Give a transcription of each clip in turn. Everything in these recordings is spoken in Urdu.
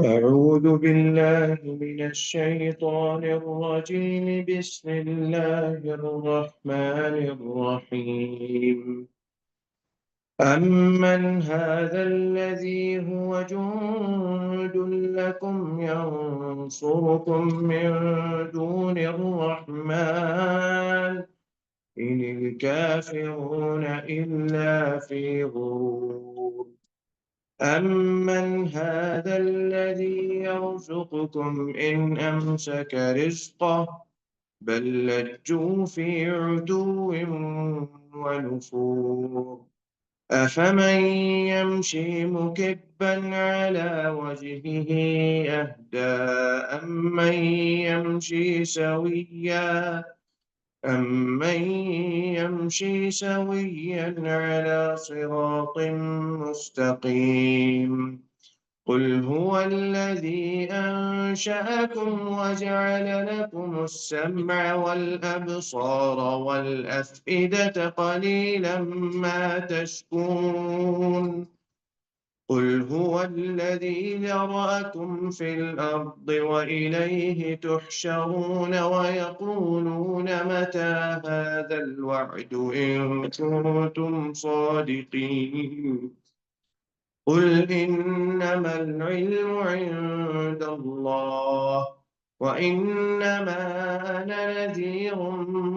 أعوذ بالله من الشيطان الرجيم. بسم الله الرحمن الرحيم. أمن هذا الذي هو جند لكم ينصركم من دون الرحمن إن الكافرون إلا في غرور. أمن هذا الذي يرزقكم إن أمسك رزقه بل لجوا في عتو ونفور. أفمن يمشي مكبا على وجهه أهدى أمن يمشي سويا على صراط مستقيم. قل هو الذي أنشأكم وجعل لكم السمع والأبصار والأفئدة قليلا ما تشكرون. قل هو الذي ذرأكم في الأرض وإليه تحشرون ويقولون متى هذا الوعد إن كنتم صادقين. قل إنما العلم عند الله وإنما أنا نذير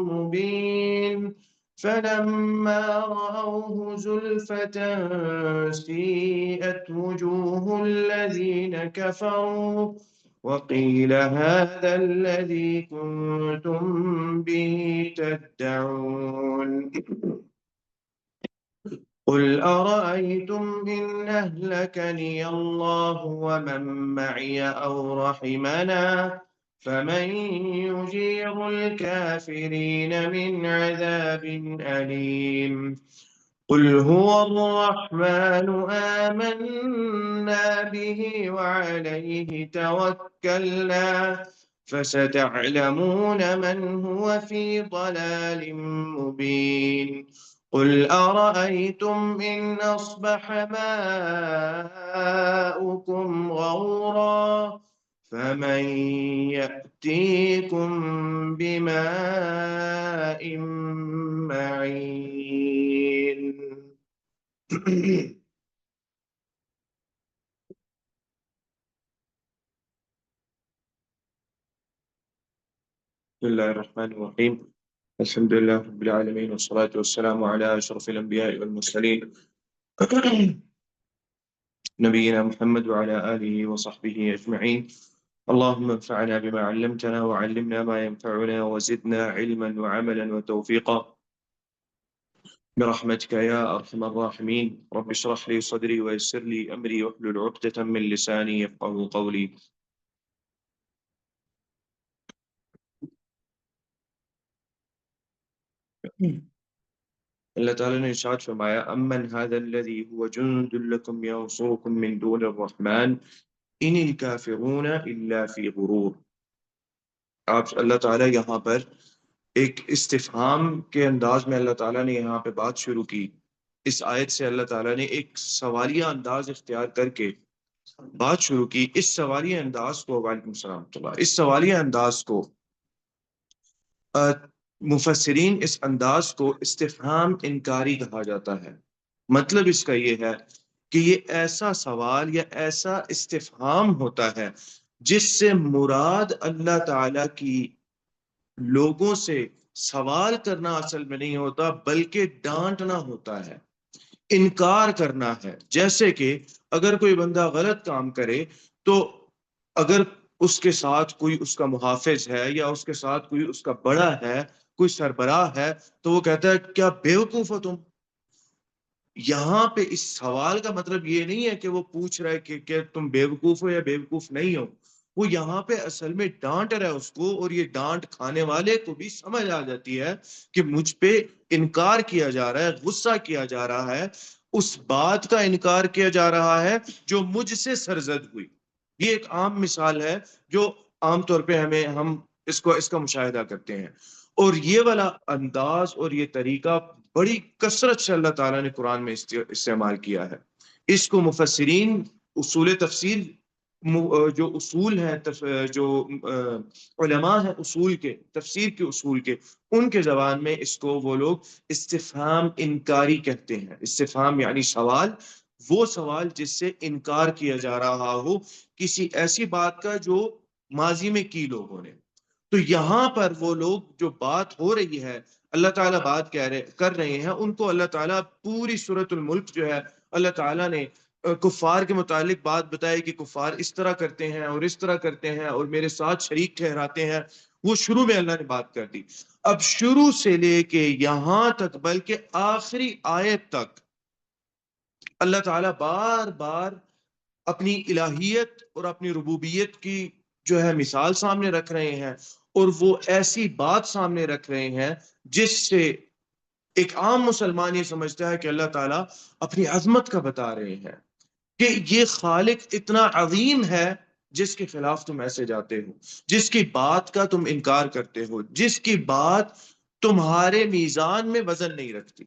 مبين. فلما رأوه زلفة سيئت وجوه الذين كفروا وقيل هذا الذي كنتم به تدعون. قل أرأيتم إن أهلكني الله ومن معي أو رحمنا فمن يجير الكافرين من عذاب أليم. قل هو الرحمن آمنا به وعليه توكلنا فستعلمون من هو في ضلال مبين. قل أرأيتم إن أصبح ماؤكم غورا فمن يأتيكم بماء معين. بسم الله الرحمن الرحيم. الحمد لله رب العالمين والصلاة والسلام على أشرف الأنبياء والمرسلين نبينا محمد وعلى آله وصحبه أجمعين. اللهم انفعنا بما علمتنا وعلمنا ما ينفعنا وزدنا علما وعملا وتوفيقا برحمتك يا أرحم الراحمين. رب اشرح لي صدري ويسر لي أمري واحلل عقدة من لساني يفقهوا قولي. اللہ تعالیٰ نے ارشاد فرمایا امن هذا الذي هو جند لكم ينصركم من دون الرحمن ان الكافرون الا في غرور. آپ اللہ تعالیٰ یہاں پر ایک استفہام کے انداز میں اللہ تعالیٰ نے یہاں پہ بات شروع کی. اس آیت سے اللہ تعالیٰ نے ایک سوالیہ انداز اختیار کر کے بات شروع کی. اس سوالیہ انداز کو وعلیکم السلام اللہ اس سوالیہ انداز کو مفسرین اس انداز کو استفہام انکاری کہا جاتا ہے. مطلب اس کا یہ ہے کہ یہ ایسا سوال یا ایسا استفہام ہوتا ہے جس سے مراد اللہ تعالیٰ کی لوگوں سے سوال کرنا اصل میں نہیں ہوتا بلکہ ڈانٹنا ہوتا ہے، انکار کرنا ہے. جیسے کہ اگر کوئی بندہ غلط کام کرے تو اگر اس کے ساتھ کوئی اس کا محافظ ہے یا اس کے ساتھ کوئی اس کا بڑا ہے، کوئی سربراہ ہے، تو وہ کہتا ہے کیا بیوقوف ہو تم. یہاں پہ اس سوال کا مطلب یہ نہیں ہے کہ وہ پوچھ رہا ہے کہ تم بیوقوف ہو یا بیوقوف نہیں ہو. وہ یہاں پہ اصل میں ڈانٹ رہا ہے اس کو، اور یہ ڈانٹ کھانے والے کو بھی سمجھ آ جاتی ہے کہ مجھ پہ انکار کیا جا رہا ہے، غصہ کیا جا رہا ہے، اس بات کا انکار کیا جا رہا ہے جو مجھ سے سرزد ہوئی. یہ ایک عام مثال ہے جو عام طور پہ ہم اس کا مشاہدہ کرتے ہیں. اور یہ والا انداز اور یہ طریقہ بڑی کثرت سے اللہ تعالیٰ نے قرآن میں استعمال کیا ہے. اس کو مفسرین اصول تفسیر جو اصول ہیں جو علماء ہیں اصول کے، تفسیر کے اصول کے، ان کے زبان میں اس کو وہ لوگ استفہام انکاری کہتے ہیں۔ استفہام یعنی سوال، وہ سوال جس سے انکار کیا جا رہا ہو کسی ایسی بات کا جو ماضی میں کی لوگوں نے۔ تو یہاں پر وہ لوگ جو بات ہو رہی ہے، اللہ تعالیٰ بات کر رہے ہیں، ان کو اللہ تعالیٰ پوری سورۃ الملک جو ہے اللہ تعالیٰ نے کفار کے متعلق بات بتائی کہ کفار اس طرح کرتے ہیں اور اس طرح کرتے ہیں اور میرے ساتھ شریک ٹھہراتے ہیں، وہ شروع میں اللہ نے بات کر دی۔ اب شروع سے لے کے یہاں تک بلکہ آخری آیت تک اللہ تعالیٰ بار بار اپنی الہیت اور اپنی ربوبیت کی جو ہے مثال سامنے رکھ رہے ہیں، اور وہ ایسی بات سامنے رکھ رہے ہیں جس سے ایک عام مسلمان یہ سمجھتا ہے کہ اللہ تعالیٰ اپنی عظمت کا بتا رہے ہیں کہ یہ خالق اتنا عظیم ہے جس کے خلاف تم ایسے جاتے ہو، جس کی بات کا تم انکار کرتے ہو، جس کی بات تمہارے میزان میں وزن نہیں رکھتی۔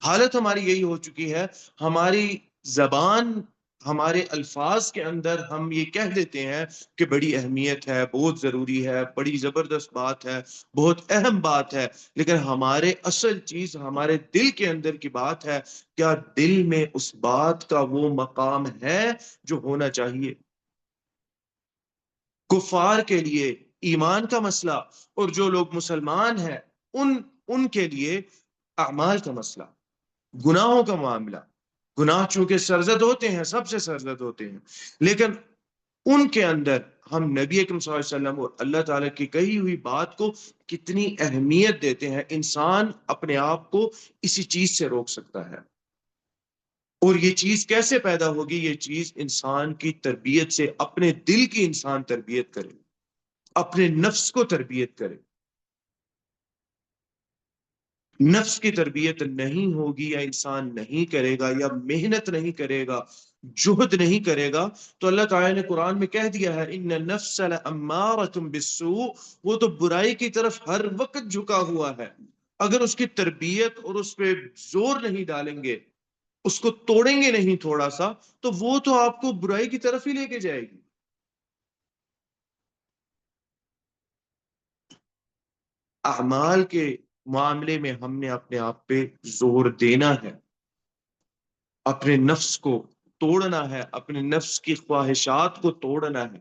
حالت ہماری یہی ہو چکی ہے، ہماری زبان، ہمارے الفاظ کے اندر ہم یہ کہہ دیتے ہیں کہ بڑی اہمیت ہے، بہت ضروری ہے، بڑی زبردست بات ہے، بہت اہم بات ہے، لیکن ہمارے اصل چیز ہمارے دل کے اندر کی بات ہے، کیا دل میں اس بات کا وہ مقام ہے جو ہونا چاہیے؟ کفار کے لیے ایمان کا مسئلہ، اور جو لوگ مسلمان ہیں ان کے لیے اعمال کا مسئلہ، گناہوں کا معاملہ۔ گناہ چونکہ سرزد ہوتے ہیں، سب سے سرزد ہوتے ہیں، لیکن ان کے اندر ہم نبی اکرم صلی اللہ علیہ وسلم اور اللہ تعالیٰ کی کہی ہوئی بات کو کتنی اہمیت دیتے ہیں۔ انسان اپنے آپ کو اسی چیز سے روک سکتا ہے، اور یہ چیز کیسے پیدا ہوگی؟ یہ چیز انسان کی تربیت سے، اپنے دل کی انسان تربیت کرے، اپنے نفس کو تربیت کرے۔ نفس کی تربیت نہیں ہوگی، یا انسان نہیں کرے گا، یا محنت نہیں کرے گا، جہد نہیں کرے گا، تو اللہ تعالیٰ نے قرآن میں کہہ دیا ہے ان النفس لامارۃ بالسوء، وہ تو برائی کی طرف ہر وقت جھکا ہوا ہے۔ اگر اس کی تربیت اور اس پہ زور نہیں ڈالیں گے، اس کو توڑیں گے نہیں تھوڑا سا، تو وہ تو آپ کو برائی کی طرف ہی لے کے جائے گی۔ اعمال کے معاملے میں ہم نے اپنے آپ پہ زور دینا ہے، اپنے نفس کو توڑنا ہے، اپنے نفس کی خواہشات کو توڑنا ہے۔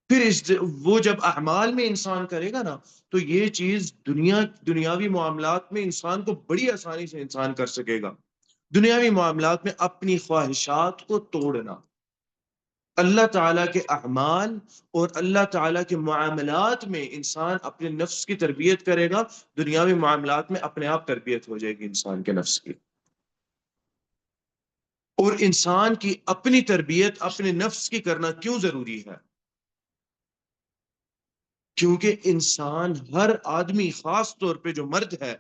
پھر وہ جب اعمال میں انسان کرے گا نا، تو یہ چیز دنیاوی معاملات میں انسان کو بڑی آسانی سے انسان کر سکے گا۔ دنیاوی معاملات میں اپنی خواہشات کو توڑنا، اللہ تعالیٰ کے اعمال اور اللہ تعالیٰ کے معاملات میں انسان اپنے نفس کی تربیت کرے گا، دنیاوی معاملات میں اپنے آپ تربیت ہو جائے گی انسان کے نفس کی۔ اور انسان کی اپنی تربیت اپنے نفس کی کرنا کیوں ضروری ہے؟ کیونکہ انسان، ہر آدمی، خاص طور پہ جو مرد ہے،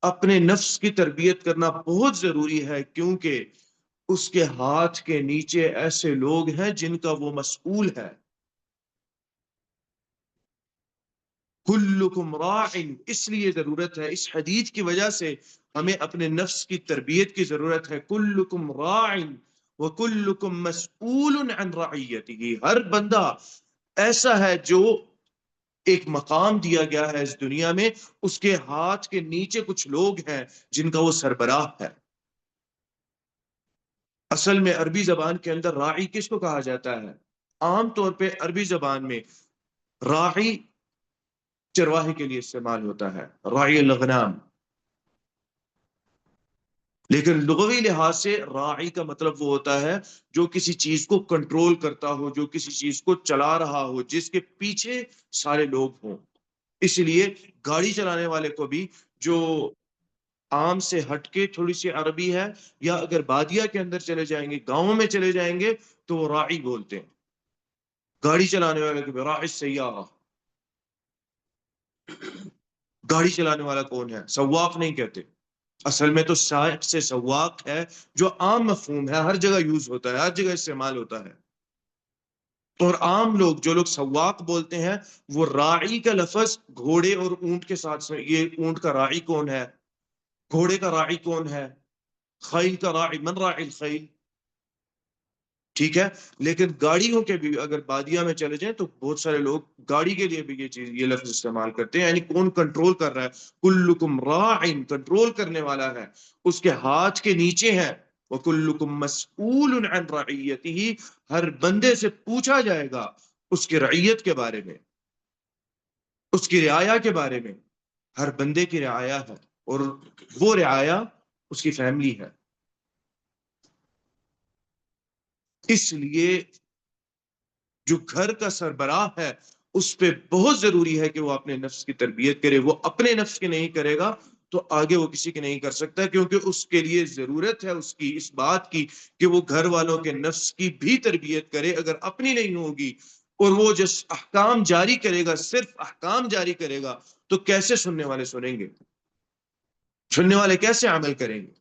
اپنے نفس کی تربیت کرنا بہت ضروری ہے، کیونکہ اس کے ہاتھ کے نیچے ایسے لوگ ہیں جن کا وہ مسئول ہے۔ کلکم راع، اس لیے ضرورت ہے، اس حدیث کی وجہ سے ہمیں اپنے نفس کی تربیت کی ضرورت ہے۔ کلکم راع وکلکم مسئول عن رعیتہ، ہر بندہ ایسا ہے جو ایک مقام دیا گیا ہے اس دنیا میں، اس کے ہاتھ کے نیچے کچھ لوگ ہیں جن کا وہ سربراہ ہے۔ اصل میں عربی زبان کے اندر راعی کس کو کہا جاتا ہے؟ عام طور پہ عربی زبان میں راعی چرواہے کے لیے استعمال ہوتا ہے، راعی الغنام، لیکن لغوی لحاظ سے راعی کا مطلب وہ ہوتا ہے جو کسی چیز کو کنٹرول کرتا ہو، جو کسی چیز کو چلا رہا ہو، جس کے پیچھے سارے لوگ ہوں۔ اس لیے گاڑی چلانے والے کو بھی، جو عام سے ہٹ کے تھوڑی سی عربی ہے، یا اگر بادیہ کے اندر چلے جائیں گے، گاؤں میں چلے جائیں گے، تو وہ راعی بولتے ہیں۔ گاڑی چلانے والے کو بھی راعی سیارہ، گاڑی چلانے والا کون ہے؟ سواق نہیں کہتے، اصل میں تو سائق سے سواق ہے، جو عام مفہوم ہے، ہر جگہ یوز ہوتا ہے، ہر جگہ استعمال ہوتا ہے۔ اور عام لوگ، جو لوگ سواق بولتے ہیں، وہ راعی کا لفظ گھوڑے اور اونٹ کے ساتھ سے، یہ اونٹ کا راعی کون ہے، گھوڑے کا راعی کون ہے، خیل کا راعی، من راعی الخیل، ٹھیک ہے، لیکن گاڑیوں کے بھی اگر بادیہ میں چلے جائیں تو بہت سارے لوگ گاڑی کے لیے بھی یہ لفظ استعمال کرتے ہیں، یعنی کون کنٹرول کر رہا ہے؟ کلکم راعٍ، کنٹرول کرنے والا ہے، اس کے ہاتھ کے نیچے ہے، وکلکم مسئول عن رعیتہ، ہر بندے سے پوچھا جائے گا اس کی رعیت کے بارے میں، اس کی رعایا کے بارے میں، ہر بندے کی رعایا ہے، اور وہ رعایا اس کی فیملی ہے۔ اس لیے جو گھر کا سربراہ ہے اس پہ بہت ضروری ہے کہ وہ اپنے نفس کی تربیت کرے، وہ اپنے نفس کی نہیں کرے گا تو آگے وہ کسی کی نہیں کر سکتا، کیونکہ اس کے لیے ضرورت ہے اس کی اس بات کی کہ وہ گھر والوں کے نفس کی بھی تربیت کرے، اگر اپنی نہیں ہوگی اور وہ جس احکام جاری کرے گا، صرف احکام جاری کرے گا، تو کیسے سننے والے سنیں گے؟ سننے والے کیسے عمل کریں گے؟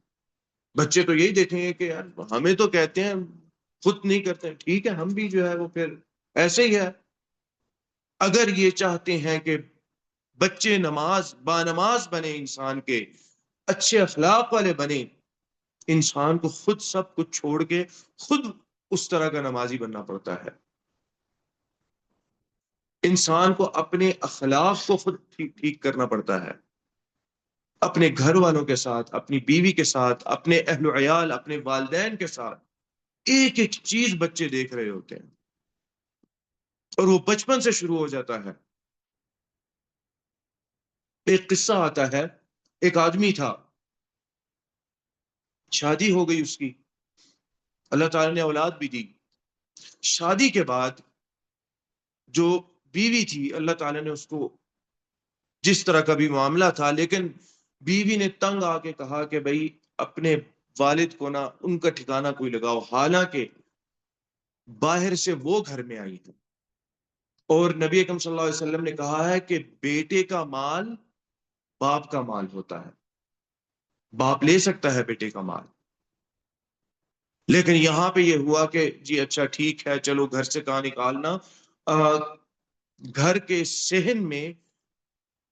بچے تو یہی دیکھیں گے کہ یار ہمیں تو کہتے ہیں، خود نہیں کرتے، ٹھیک ہے ہم بھی جو ہے وہ پھر ایسے ہی ہے۔ اگر یہ چاہتے ہیں کہ بچے بانماز بنے، انسان کے اچھے اخلاق والے بنے، انسان کو خود سب کچھ چھوڑ کے خود اس طرح کا نمازی بننا پڑتا ہے۔ انسان کو اپنے اخلاق کو خود ٹھیک کرنا پڑتا ہے، اپنے گھر والوں کے ساتھ، اپنی بیوی کے ساتھ، اپنے اہل و عیال، اپنے والدین کے ساتھ۔ ایک ایک چیز بچے دیکھ رہے ہوتے ہیں اور وہ بچپن سے شروع ہو جاتا ہے۔ ایک قصہ آتا ہے، ایک آدمی تھا، شادی ہو گئی اس کی، اللہ تعالیٰ نے اولاد بھی دی۔ شادی کے بعد جو بیوی تھی، اللہ تعالیٰ نے اس کو جس طرح کا بھی معاملہ تھا، لیکن بیوی نے تنگ آ کے کہا کہ بھئی اپنے والد کو نہ ان کا ٹھکانہ کوئی لگاؤ، حالانکہ باہر سے وہ گھر میں آئی ہے، اور نبی اکرم صلی اللہ علیہ وسلم نے کہا ہے کہ بیٹے کا مال باپ کا مال ہوتا ہے، باپ لے سکتا ہے بیٹے کا مال، لیکن یہاں پہ یہ ہوا کہ جی اچھا ٹھیک ہے چلو گھر سے کہاں نکالنا، گھر کے صحن میں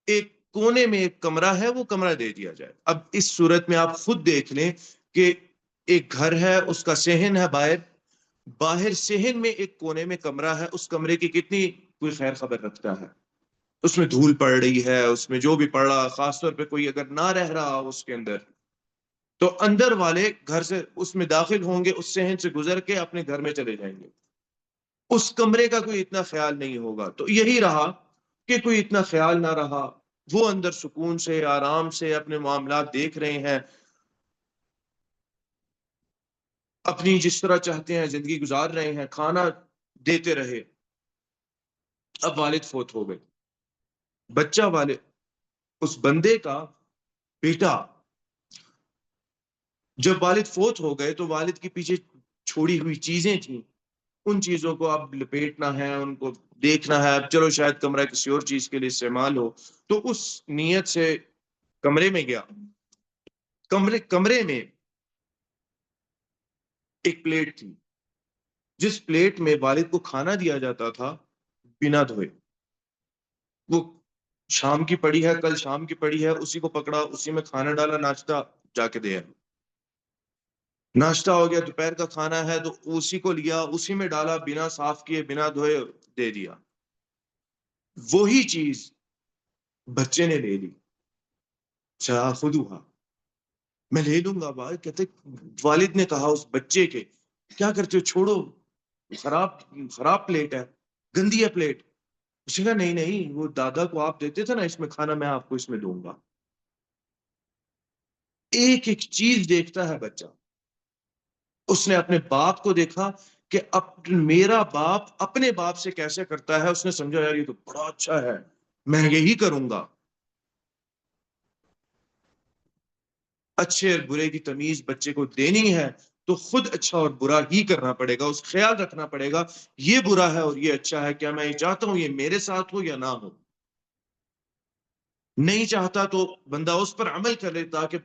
ایک کونے میں ایک کمرہ ہے، وہ کمرہ دے دیا جائے۔ اب اس صورت میں آپ خود دیکھ لیں کہ ایک گھر ہے، اس کا صحن ہے باہر، باہر صحن میں ایک کونے میں کمرہ ہے، اس کمرے کی کتنی کوئی خیر خبر رکھتا ہے؟ اس میں دھول پڑ رہی ہے، اس میں جو بھی پڑ رہا، خاص طور پہ کوئی اگر نہ رہ رہا اس کے اندر، تو اندر والے گھر سے اس میں داخل ہوں گے، اس صحن سے گزر کے اپنے گھر میں چلے جائیں گے، اس کمرے کا کوئی اتنا خیال نہیں ہوگا۔ تو یہی رہا کہ کوئی اتنا خیال نہ رہا، وہ اندر سکون سے آرام سے اپنے معاملات دیکھ رہے ہیں، اپنی جس طرح چاہتے ہیں زندگی گزار رہے ہیں، کھانا دیتے رہے۔ اب والد فوت ہو گئے، بچہ والد اس بندے کا بیٹا، جب والد فوت ہو گئے تو والد کے پیچھے چھوڑی ہوئی چیزیں تھیں، ان چیزوں کو اب لپیٹنا ہے، ان کو دیکھنا ہے، اب چلو شاید کمرہ کسی اور چیز کے لیے استعمال ہو، تو اس نیت سے کمرے میں گیا۔ کمرے میں ایک پلیٹ تھی، جس پلیٹ میں والد کو کھانا دیا جاتا تھا بنا دھوئے، وہ شام کی پڑی ہے، کل شام کی پڑی ہے، اسی کو پکڑا، اسی میں کھانا ڈالا، ناشتہ جا کے دیا، ناشتہ ہو گیا، دوپہر کا کھانا ہے تو اسی کو لیا، اسی میں ڈالا، بنا صاف کیے بنا دھوئے دے دیا۔ وہی چیز بچے نے لے لی، خودوہا، میں لے لوں گا بھائی، کہتے والد نے کہا اس بچے کے، کیا کرتے ہو، چھوڑو، خراب خراب پلیٹ ہے، گندی ہے پلیٹ۔ اس نے کہا نہیں نہیں، وہ دادا کو آپ دیتے تھے نا اس میں کھانا، میں آپ کو اس میں دوں گا۔ ایک ایک چیز دیکھتا ہے بچہ، اس نے اپنے باپ کو دیکھا کہ میرا باپ اپنے باپ سے کیسے کرتا ہے، اس نے سمجھا یار یہ تو بڑا اچھا ہے، میں یہی کروں گا۔ اچھے اور برے کی تمیز بچے کو دینی ہے تو خود اچھا اور برا ہی کرنا پڑے گا، اس خیال رکھنا پڑے گا یہ برا ہے اور یہ اچھا ہے، کیا میں یہ چاہتا ہوں یہ میرے ساتھ ہو یا نہ ہو۔ نہیں چاہتا تو بندہ اس پر عمل کر لے، تاکہ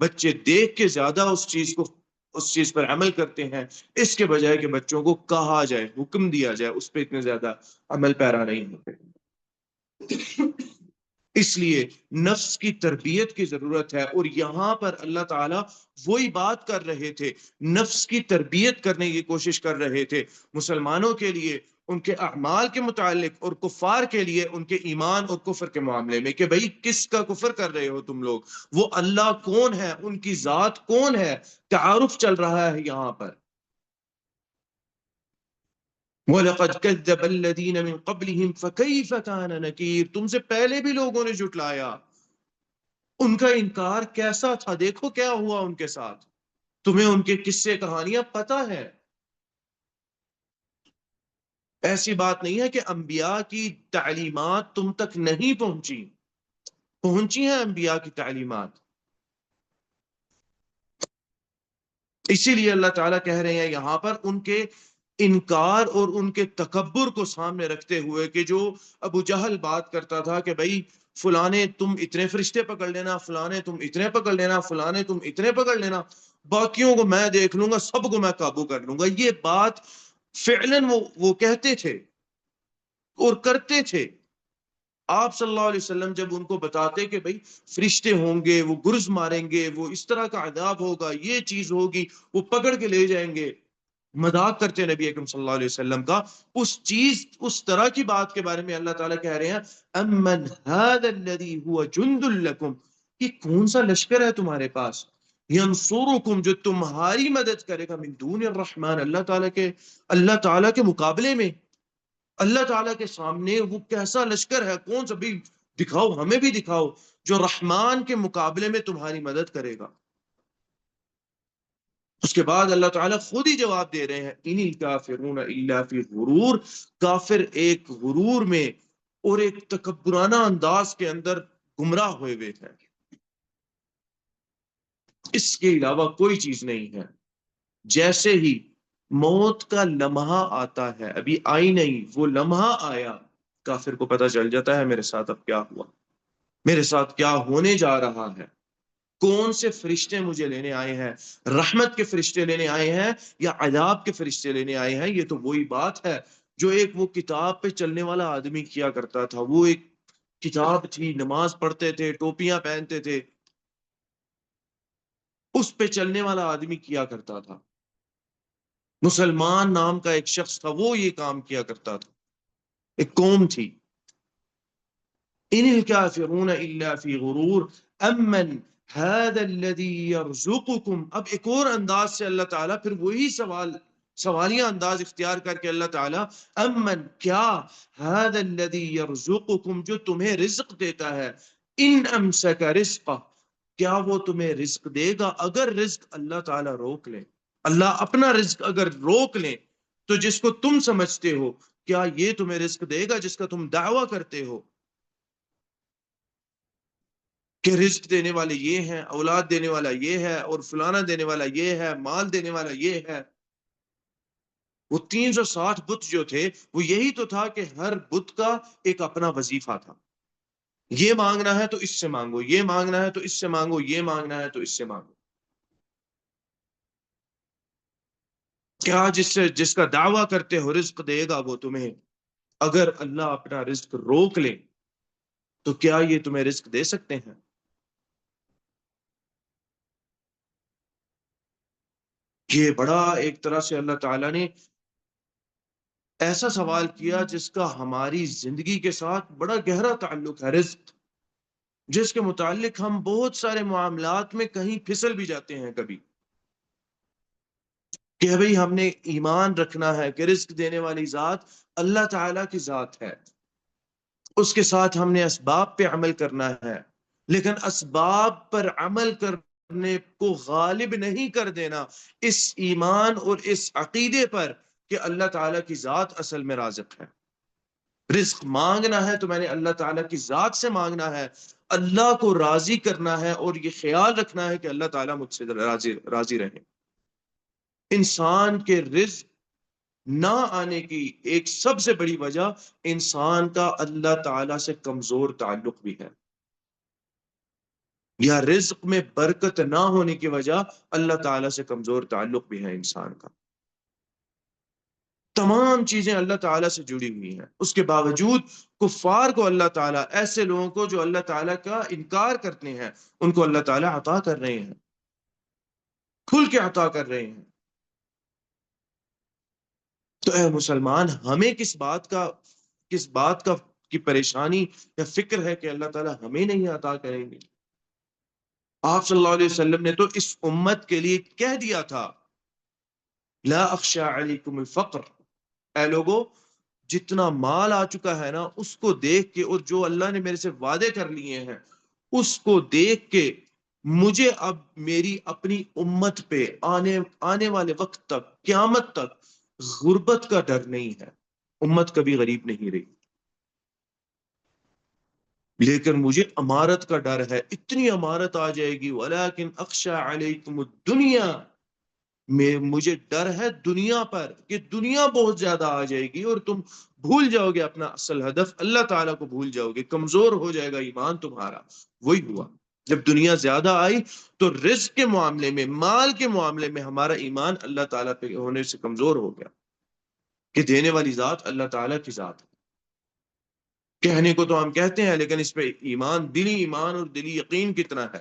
بچے دیکھ کے زیادہ اس چیز پر عمل کرتے ہیں، اس کے بجائے کہ بچوں کو کہا جائے، حکم دیا جائے، اس پہ اتنے زیادہ عمل پیرا نہیں ہوتے۔ اس لیے نفس کی تربیت کی ضرورت ہے، اور یہاں پر اللہ تعالیٰ وہی بات کر رہے تھے، نفس کی تربیت کرنے کی کوشش کر رہے تھے مسلمانوں کے لیے ان کے اعمال کے متعلق، اور کفار کے لیے ان کے ایمان اور کفر کے معاملے میں، کہ بھئی کس کا کفر کر رہے ہو تم لوگ، وہ اللہ کون ہے، ان کی ذات کون ہے، تعارف چل رہا ہے یہاں پر۔ وَلَقَدْ كَذَّبَ الَّذِينَ مِن قَبْلِهِمْ فَكَيْفَ كَانَ نَكِيرٌ، تم سے پہلے بھی لوگوں نے جھٹلایا، ان کا انکار کیسا تھا، دیکھو کیا ہوا ان کے ساتھ، تمہیں ان کے قصے کہانیاں پتہ ہے۔ ایسی بات نہیں ہے کہ انبیاء کی تعلیمات تم تک نہیں پہنچی، پہنچی ہیں انبیاء کی تعلیمات۔ اسی لیے اللہ تعالیٰ کہہ رہے ہیں یہاں پر ان کے انکار اور ان کے تکبر کو سامنے رکھتے ہوئے، کہ جو ابو جہل بات کرتا تھا کہ بھئی فلانے تم اتنے فرشتے پکڑ لینا، فلانے تم اتنے پکڑ لینا، فلانے تم اتنے پکڑ لینا، باقیوں کو میں دیکھ لوں گا، سب کو میں قابو کر لوں گا، یہ بات فعلاً وہ کہتے تھے اور کرتے تھے۔ آپ صلی اللہ علیہ وسلم جب ان کو بتاتے کہ بھئی فرشتے ہوں گے، وہ گرز ماریں گے، وہ اس طرح کا عذاب ہوگا، یہ چیز ہوگی، وہ پکڑ کے لے جائیں گے، مذاق کرتے نبی اکرم صلی اللہ علیہ وسلم کا، اس چیز اس طرح کی بات کے بارے میں اللہ تعالیٰ کہہ رہے ہیں امن هذا الذی هو جند لکم، یہ کون سا لشکر ہے تمہارے پاس، ینصرکم، جو تمہاری مدد کرے گا، من دون الرحمن، اللہ تعالیٰ کے مقابلے میں، اللہ تعالیٰ کے سامنے وہ کیسا لشکر ہے، کون سا بھی دکھاؤ، ہمیں بھی دکھاؤ جو رحمان کے مقابلے میں تمہاری مدد کرے گا۔ اس کے بعد اللہ تعالیٰ خود ہی جواب دے رہے ہیں ان الکافرون الا فی غرور، کافر ایک غرور میں اور ایک تکبرانہ انداز کے اندر گمراہ ہوئے ہوئے ہیں، اس کے علاوہ کوئی چیز نہیں ہے۔ جیسے ہی موت کا لمحہ آتا ہے، ابھی آئی نہیں، وہ لمحہ آیا، کافر کو پتہ چل جاتا ہے میرے ساتھ اب کیا ہوا، میرے ساتھ کیا ہونے جا رہا ہے، کون سے فرشتے مجھے لینے آئے ہیں، رحمت کے فرشتے لینے آئے ہیں یا عذاب کے فرشتے لینے آئے ہیں۔ یہ تو وہی بات ہے جو ایک وہ کتاب پہ چلنے والا آدمی کیا کرتا تھا، وہ ایک کتاب تھی، نماز پڑھتے تھے، ٹوپیاں پہنتے تھے، اس پہ چلنے والا آدمی کیا کرتا تھا، مسلمان نام کا ایک شخص تھا، وہ یہ کام کیا کرتا تھا، ایک قوم تھی۔ ان الکافرون الا فی غرور امن هذا الذی یرزقکم، اب ایک اور انداز سے اللہ تعالیٰ پھر وہی سوالیہ انداز اختیار کر کے اللہ تعالیٰ امن، کیا، هذا الذی یرزقکم، جو تمہیں رزق دیتا ہے، ان امسک رزقہ، کیا وہ تمہیں رزق دے گا اگر رزق اللہ تعالیٰ روک لے، اللہ اپنا رزق اگر روک لے تو جس کو تم سمجھتے ہو کیا یہ تمہیں رزق دے گا جس کا تم دعویٰ کرتے ہو کہ رزق دینے والے یہ ہیں، اولاد دینے والا یہ ہے، اور فلانا دینے والا یہ ہے، مال دینے والا یہ ہے۔ وہ 360 بت جو تھے وہ یہی تو تھا کہ ہر بت کا ایک اپنا وظیفہ تھا، یہ مانگنا ہے تو اس سے مانگو، یہ مانگنا ہے تو اس سے مانگو، یہ مانگنا ہے تو اس سے مانگو۔ کیا جس کا دعویٰ کرتے ہو رزق دے گا وہ تمہیں، اگر اللہ اپنا رزق روک لے تو کیا یہ تمہیں رزق دے سکتے ہیں؟ یہ بڑا ایک طرح سے اللہ تعالیٰ نے ایسا سوال کیا جس کا ہماری زندگی کے ساتھ بڑا گہرا تعلق ہے، رزق، جس کے متعلق ہم بہت سارے معاملات میں کہیں پھسل بھی جاتے ہیں کبھی، کہ بھئی ہم نے ایمان رکھنا ہے کہ رزق دینے والی ذات اللہ تعالیٰ کی ذات ہے، اس کے ساتھ ہم نے اسباب پہ عمل کرنا ہے، لیکن اسباب پر عمل کرنے کو غالب نہیں کر دینا اس ایمان اور اس عقیدے پر کہ اللہ تعالیٰ کی ذات اصل میں رازق ہے۔ رزق مانگنا ہے تو میں نے اللہ تعالیٰ کی ذات سے مانگنا ہے، اللہ کو راضی کرنا ہے، اور یہ خیال رکھنا ہے کہ اللہ تعالیٰ مجھ سے راضی رہے۔ انسان کے رزق نہ آنے کی ایک سب سے بڑی وجہ انسان کا اللہ تعالیٰ سے کمزور تعلق بھی ہے، یا رزق میں برکت نہ ہونے کی وجہ اللہ تعالیٰ سے کمزور تعلق بھی ہے انسان کا۔ تمام چیزیں اللہ تعالیٰ سے جڑی ہوئی ہیں، اس کے باوجود کفار کو اللہ تعالیٰ، ایسے لوگوں کو جو اللہ تعالیٰ کا انکار کرتے ہیں، ان کو اللہ تعالیٰ عطا کر رہے ہیں، کھل کے عطا کر رہے ہیں۔ تو اے مسلمان، ہمیں کس بات کا کی پریشانی یا فکر ہے کہ اللہ تعالیٰ ہمیں نہیں عطا کریں گے؟ آپ صلی اللہ علیہ وسلم نے تو اس امت کے لیے کہہ دیا تھا، لا اخشى علیکم الفقر، اے لوگو، جتنا مال آ چکا ہے نا، اس کو دیکھ کے، اور جو اللہ نے میرے سے وعدے کر لیے ہیں اس کو دیکھ کے، مجھے اب میری اپنی امت پہ آنے والے وقت تک، قیامت تک، غربت کا ڈر نہیں ہے۔ امت کبھی غریب نہیں رہی، لیکن مجھے امارت کا ڈر ہے، اتنی امارت آ جائے گی، ولیکن اخشى علیکم الدنیا، مجھے ڈر ہے دنیا پر، کہ دنیا بہت زیادہ آ جائے گی اور تم بھول جاؤ گے اپنا اصل ہدف، اللہ تعالیٰ کو بھول جاؤ گے، کمزور ہو جائے گا ایمان تمہارا۔ وہی ہوا، جب دنیا زیادہ آئی تو رزق کے معاملے میں، مال کے معاملے میں ہمارا ایمان اللہ تعالیٰ پہ ہونے سے کمزور ہو گیا، کہ دینے والی ذات اللہ تعالیٰ کی ذات ہے۔ کہنے کو تو ہم کہتے ہیں، لیکن اس پہ ایمان، دلی ایمان اور دلی یقین کتنا ہے؟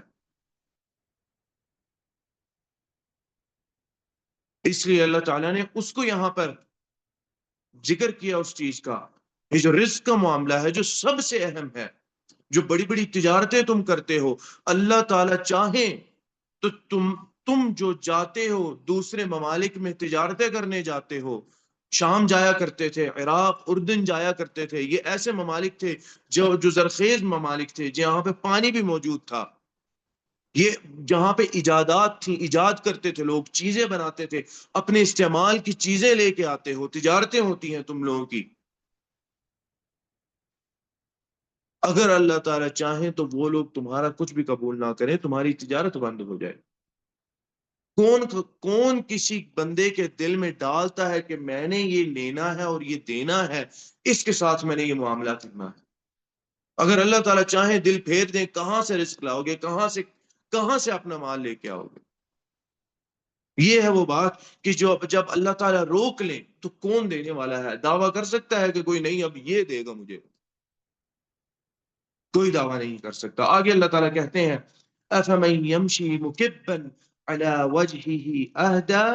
اس لیے اللہ تعالیٰ نے اس کو یہاں پر ذکر کیا، اس چیز کا، یہ جو رزق کا معاملہ ہے، جو سب سے اہم ہے، جو بڑی بڑی تجارتیں تم کرتے ہو، اللہ تعالیٰ چاہیں تو تم جو جاتے ہو دوسرے ممالک میں، تجارتیں کرنے جاتے ہو، شام جایا کرتے تھے، عراق، اردن جایا کرتے تھے، یہ ایسے ممالک تھے جو زرخیز ممالک تھے، جہاں پہ پانی بھی موجود تھا، یہ جہاں پہ ایجادات تھیں، ایجاد کرتے تھے لوگ، چیزیں بناتے تھے، اپنے استعمال کی چیزیں لے کے آتے ہو، تجارتیں ہوتی ہیں تم لوگوں کی۔ اگر اللہ تعالیٰ چاہیں تو وہ لوگ تمہارا کچھ بھی قبول نہ کریں، تمہاری تجارت بند ہو جائے۔ کون کسی بندے کے دل میں ڈالتا ہے کہ میں نے یہ لینا ہے اور یہ دینا ہے، اس کے ساتھ میں نے یہ معاملہ کرنا ہے؟ اگر اللہ تعالیٰ چاہیں دل پھیر دیں، کہاں سے رزق لاؤ گے؟ کہاں سے اپنا مال لے کے آؤ گے؟ یہ ہے وہ بات کہ جب اللہ تعالیٰ روک لیں تو کون دینے والا ہے؟ دعویٰ کر سکتا ہے کہ کوئی نہیں اب یہ دے گا مجھے؟ کوئی دعویٰ نہیں کر سکتا۔ آگے اللہ تعالیٰ کہتے ہیں، أَفَمَن يَمْشِي مُكِبًّا عَلَى وَجْهِهِ أَهْدَىٰ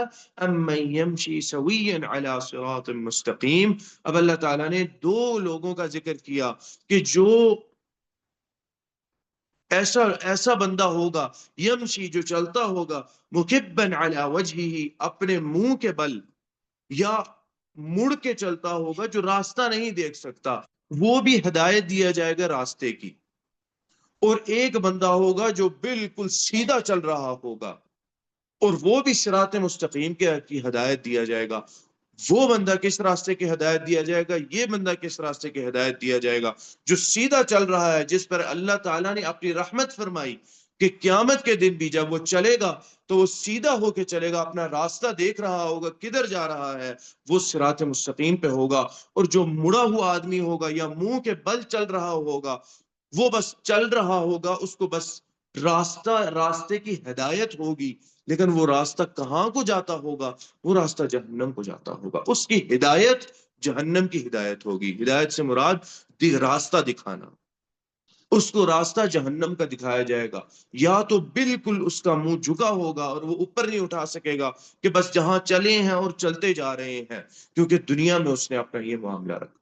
أَمَّن يَمْشِي سَوِيًّا عَلَى صِرَاطٍ مُسْتَقِيمٍ۔ اب اللہ تعالیٰ نے دو لوگوں کا ذکر کیا کہ جو ایسا بندہ ہوگا، یمشی، جو چلتا ہوگا، مُكِبًّا عَلَى وَجْهِهِ، اپنے منہ کے بل، یا مڑ کے چلتا ہوگا، جو راستہ نہیں دیکھ سکتا، وہ بھی ہدایت دیا جائے گا راستے کی۔ اور ایک بندہ ہوگا جو بالکل سیدھا چل رہا ہوگا، اور وہ بھی صراط مستقیم کی ہدایت دیا جائے گا۔ وہ بندہ کس راستے کی ہدایت دیا جائے گا؟ یہ بندہ کس راستے کی ہدایت دیا جائے گا؟ جو سیدھا چل رہا ہے، جس پر اللہ تعالیٰ نے اپنی رحمت فرمائی کہ قیامت کے دن بھی جب وہ چلے گا تو وہ سیدھا ہو کے چلے گا، اپنا راستہ دیکھ رہا ہوگا کدھر جا رہا ہے، وہ صراط مستقیم پہ ہوگا۔ اور جو مڑا ہوا آدمی ہوگا یا منہ کے بل چل رہا ہوگا، وہ بس چل رہا ہوگا، اس کو بس راستے کی ہدایت ہوگی، لیکن وہ راستہ کہاں کو جاتا ہوگا؟ وہ راستہ جہنم کو جاتا ہوگا۔ اس کی ہدایت جہنم کی ہدایت ہوگی۔ ہدایت سے مراد راستہ دکھانا، اس کو راستہ جہنم کا دکھایا جائے گا۔ یا تو بالکل اس کا منہ جھکا ہوگا اور وہ اوپر نہیں اٹھا سکے گا کہ بس جہاں چلے ہیں اور چلتے جا رہے ہیں، کیونکہ دنیا میں اس نے اپنا یہ معاملہ رکھا،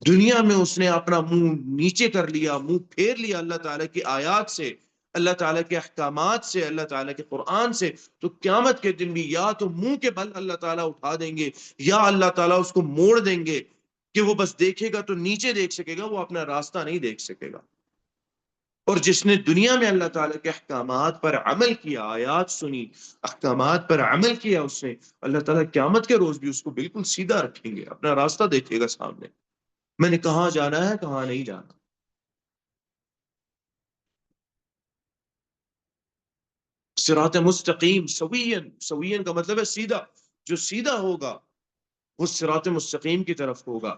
دنیا میں اس نے اپنا منہ نیچے کر لیا، منہ پھیر لیا اللہ تعالیٰ کی آیات سے، اللہ تعالیٰ کے احکامات سے، اللہ تعالیٰ کے قرآن سے۔ تو قیامت کے دن بھی یا تو منہ کے بل اللہ تعالیٰ اٹھا دیں گے، یا اللہ تعالیٰ اس کو موڑ دیں گے کہ وہ بس دیکھے گا تو نیچے دیکھ سکے گا، وہ اپنا راستہ نہیں دیکھ سکے گا۔ اور جس نے دنیا میں اللہ تعالیٰ کے احکامات پر عمل کیا، آیات سنی، احکامات پر عمل کیا، اس نے، اللہ تعالیٰ قیامت کے روز بھی اس کو بالکل سیدھا رکھیں گے، اپنا راستہ دیکھے گا سامنے، میں نے کہاں جانا ہے، کہاں نہیں جانا۔ صراط مستقیم، سوین کا مطلب ہے سیدھا، جو سیدھا ہوگا وہ صراط مستقیم کی طرف ہوگا۔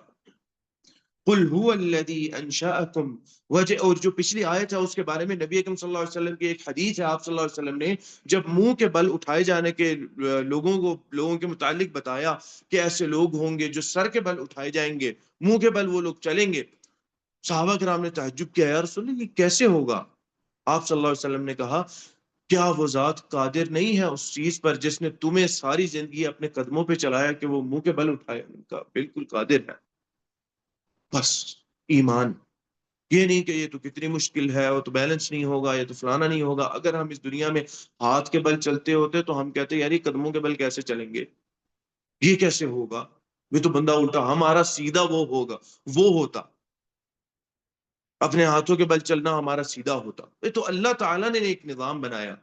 قل هو الذی انشأکم وجہ، اور جو پچھلی آیت ہے اس کے بارے میں نبی اکرم صلی اللہ علیہ وسلم کی ایک حدیث ہے، آپ صلی اللہ علیہ وسلم نے جب منہ کے بل اٹھائے جانے کے لوگوں کے متعلق بتایا کہ ایسے لوگ ہوں گے جو سر کے بل اٹھائے جائیں گے، منہ کے بل وہ لوگ چلیں گے، صحابہ کرام نے تعجب کیا، یا رسول اللہ یہ کیسے ہوگا؟ آپ صلی اللہ علیہ وسلم نے کہا کیا وہ ذات قادر نہیں ہے اس چیز پر جس نے تمہیں ساری زندگی اپنے قدموں پہ چلایا کہ وہ منہ کے بل اٹھائے؟ ان کا بالکل قادر ہے. بس ایمان، یہ نہیں کہ یہ تو کتنی مشکل ہے، وہ تو بیلنس نہیں ہوگا، یہ تو فلانا نہیں ہوگا. اگر ہم اس دنیا میں ہاتھ کے بل چلتے ہوتے تو ہم کہتے یار یہ قدموں کے بل کیسے چلیں گے، یہ کیسے ہوگا، یہ تو بندہ الٹا ہمارا سیدھا وہ ہوگا، وہ ہوتا اپنے ہاتھوں کے بل چلنا ہمارا سیدھا ہوتا. یہ تو اللہ تعالیٰ نے ایک نظام بنایا،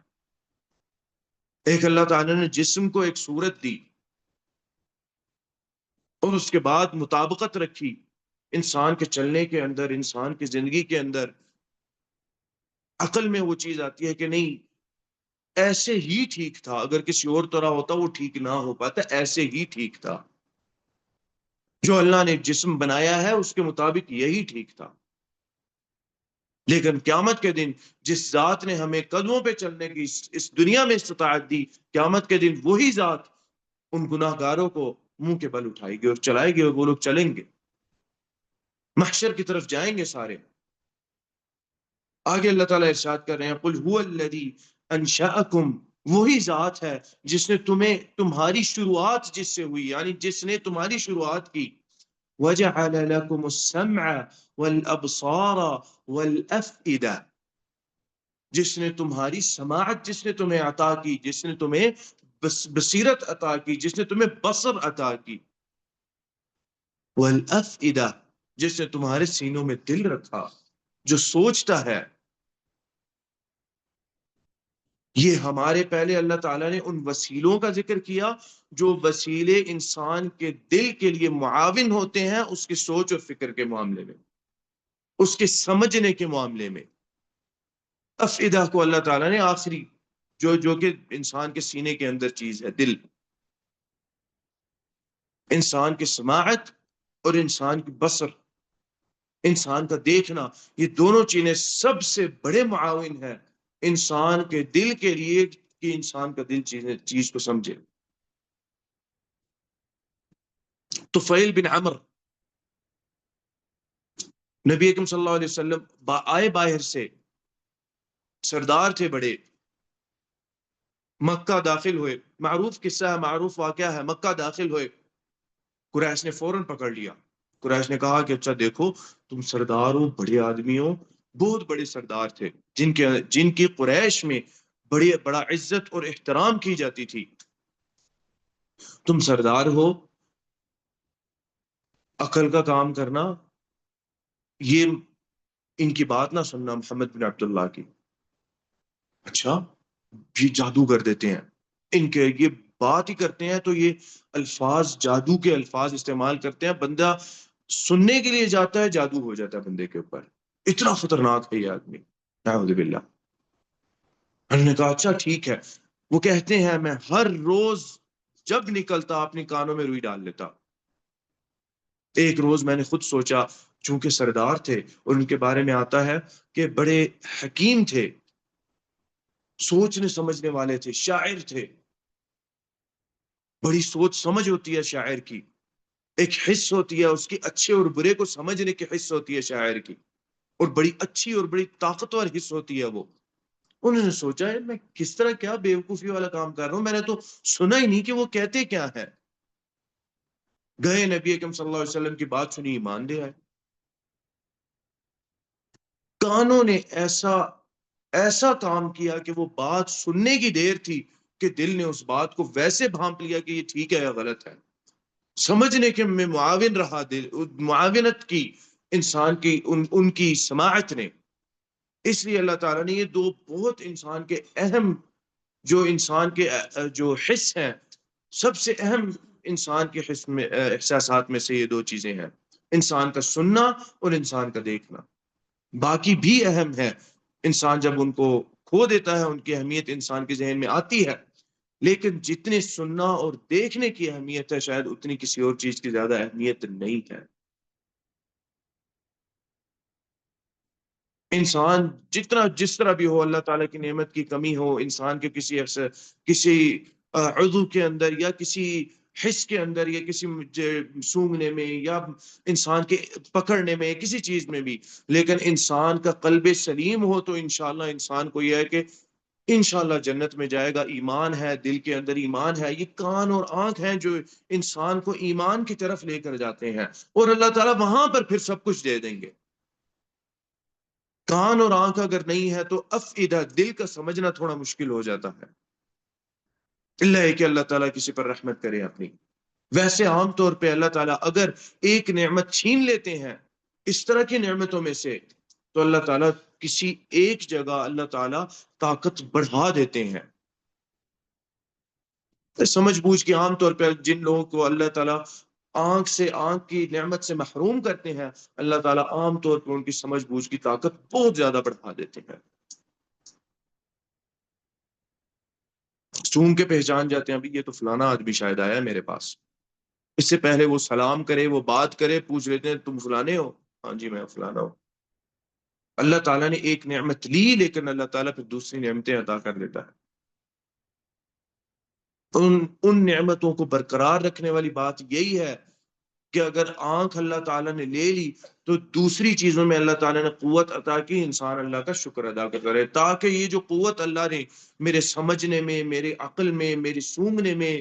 ایک اللہ تعالیٰ نے جسم کو ایک صورت دی اور اس کے بعد مطابقت رکھی انسان کے چلنے کے اندر، انسان کی زندگی کے اندر. عقل میں وہ چیز آتی ہے کہ نہیں ایسے ہی ٹھیک تھا، اگر کسی اور طرح ہوتا وہ ٹھیک نہ ہو پاتا، ایسے ہی ٹھیک تھا. جو اللہ نے جسم بنایا ہے اس کے مطابق یہی ٹھیک تھا. لیکن قیامت کے دن جس ذات نے ہمیں قدموں پہ چلنے کی اس دنیا میں استطاعت دی، قیامت کے دن وہی ذات ان گناہ گاروں کو منہ کے بل اٹھائے گی اور چلائے گی، اور وہ لوگ چلیں گے، محشر کی طرف جائیں گے سارے. آگے اللہ تعالیٰ ارشاد کر رہے ہیں قل هو الذی انشأکم، وہی ذات ہے جس نے تمہاری شروعات جس سے ہوئی، یعنی جس نے تمہاری شروعات کی. وجعل لکم السمع والابصار والافئدہ، جس نے تمہاری سماعت جس نے تمہیں عطا کی، جس نے تمہیں بصیرت عطا کی، جس نے تمہیں بصر عطا کی. والافئدہ، جس نے تمہارے سینوں میں دل رکھا جو سوچتا ہے. یہ ہمارے پہلے اللہ تعالیٰ نے ان وسیلوں کا ذکر کیا جو وسیلے انسان کے دل کے لیے معاون ہوتے ہیں اس کی سوچ اور فکر کے معاملے میں، اس کے سمجھنے کے معاملے میں. افئدہ کو اللہ تعالیٰ نے آخری جو کہ انسان کے سینے کے اندر چیز ہے، دل، انسان کی سماعت اور انسان کی بصر، انسان کا دیکھنا، یہ دونوں چیزیں سب سے بڑے معاون ہیں انسان کے دل کے لیے کہ انسان کا دل چیز کو سمجھے. طفیل بن عمر، نبی اکرم صلی اللہ علیہ وسلم آئے باہر سے، سردار تھے بڑے، مکہ داخل ہوئے. معروف قصہ ہے، معروف واقعہ ہے. مکہ داخل ہوئے، قریش نے فوراً پکڑ لیا. قریش نے کہا کہ اچھا دیکھو تم سردار ہو، بڑے آدمی ہو، بہت بڑے سردار تھے جن کی قریش میں بڑا عزت اور احترام کی جاتی تھی. تم سردار ہو، عقل کا کام کرنا، یہ ان کی بات نہ سننا محمد بن عبداللہ کی. اچھا یہ جادو کر دیتے ہیں، ان کے یہ بات ہی کرتے ہیں تو یہ الفاظ جادو کے الفاظ استعمال کرتے ہیں، بندہ سننے کے لیے جاتا ہے جادو ہو جاتا ہے بندے کے اوپر. اتنا خطرناک ہے یہ آدمی، نعوذ باللہ. انہوں نے کہا اچھا ٹھیک ہے. وہ کہتے ہیں میں ہر روز جب نکلتا اپنی کانوں میں روئی ڈال لیتا. ایک روز میں نے خود سوچا، چونکہ سردار تھے اور ان کے بارے میں آتا ہے کہ بڑے حکیم تھے، سوچنے سمجھنے والے تھے، شاعر تھے، بڑی سوچ سمجھ ہوتی ہے شاعر کی، ایک حص ہوتی ہے اس کی، اچھے اور برے کو سمجھنے کی حص ہوتی ہے شاعر کی، اور بڑی اچھی اور بڑی طاقتور حص ہوتی ہے وہ. انہوں نے سوچا ہے میں کس طرح کیا بیوقوفی والا کام کر رہا ہوں، میں نے تو سنا ہی نہیں کہ وہ کہتے کیا ہے. گئے نبی اکرم صلی اللہ علیہ وسلم کی بات سنی، ایمان لے آئے. کانوں نے ایسا کام کیا کہ وہ بات سننے کی دیر تھی کہ دل نے اس بات کو ویسے بھانپ لیا کہ یہ ٹھیک ہے یا غلط ہے. سمجھنے کے میں معاون رہا دل، معاونت کی انسان کی ان کی سماعت نے. اس لیے اللہ تعالیٰ نے یہ دو بہت انسان کے اہم، جو انسان کے جو حص ہیں، سب سے اہم انسان کے حص میں احساسات میں سے یہ دو چیزیں ہیں، انسان کا سننا اور انسان کا دیکھنا. باقی بھی اہم ہے، انسان جب ان کو کھو دیتا ہے ان کی اہمیت انسان کے ذہن میں آتی ہے، لیکن جتنے سننا اور دیکھنے کی اہمیت ہے شاید اتنی کسی اور چیز کی زیادہ اہمیت نہیں ہے. انسان جتنا جس طرح بھی ہو، اللہ تعالیٰ کی نعمت کی کمی ہو، انسان کے کسی عضو کے اندر یا کسی حص کے اندر یا کسی سونگنے میں یا انسان کے پکڑنے میں کسی چیز میں بھی، لیکن انسان کا قلب سلیم ہو تو انشاءاللہ انسان کو یہ ہے کہ انشاءاللہ جنت میں جائے گا۔ ایمان ہے، دل کے اندر ایمان ہے، یہ کان اور آنکھ ہیں جو انسان کو ایمان کی طرف لے کر جاتے ہیں، اور اللہ تعالیٰ وہاں پر پھر سب کچھ دے دیں گے۔ کان اور آنکھ اگر نہیں ہے تو افئدہ، دل کا سمجھنا تھوڑا مشکل ہو جاتا ہے، اللہ ہے کہ اللہ تعالیٰ کسی پر رحمت کرے اپنی۔ ویسے عام طور پہ اللہ تعالیٰ اگر ایک نعمت چھین لیتے ہیں اس طرح کی نعمتوں میں سے، تو اللہ تعالیٰ کسی ایک جگہ اللہ تعالیٰ طاقت بڑھا دیتے ہیں۔ سمجھ بوجھ کے عام طور پہ جن لوگوں کو اللہ تعالیٰ آنکھ کی نعمت سے محروم کرتے ہیں، اللہ تعالیٰ عام طور پہ ان کی سمجھ بوجھ کی طاقت بہت زیادہ بڑھا دیتے ہیں، سون کے پہچان جاتے ہیں ابھی یہ تو فلانا آدمی شاید آیا ہے میرے پاس، اس سے پہلے وہ سلام کرے، وہ بات کرے، پوچھ لیتے ہیں تم فلانے ہو؟ ہاں جی میں فلانا ہوں۔ اللہ تعالیٰ نے ایک نعمت لی لیکن اللہ تعالیٰ پھر دوسری نعمتیں عطا کر دیتا ہے۔ ان نعمتوں کو برقرار رکھنے والی بات یہی ہے کہ اگر آنکھ اللہ تعالیٰ نے لے لی تو دوسری چیزوں میں اللہ تعالیٰ نے قوت عطا کی، انسان اللہ کا شکر ادا کرے، تاکہ یہ جو قوت اللہ نے میرے سمجھنے میں، میرے عقل میں، میری سونگنے میں،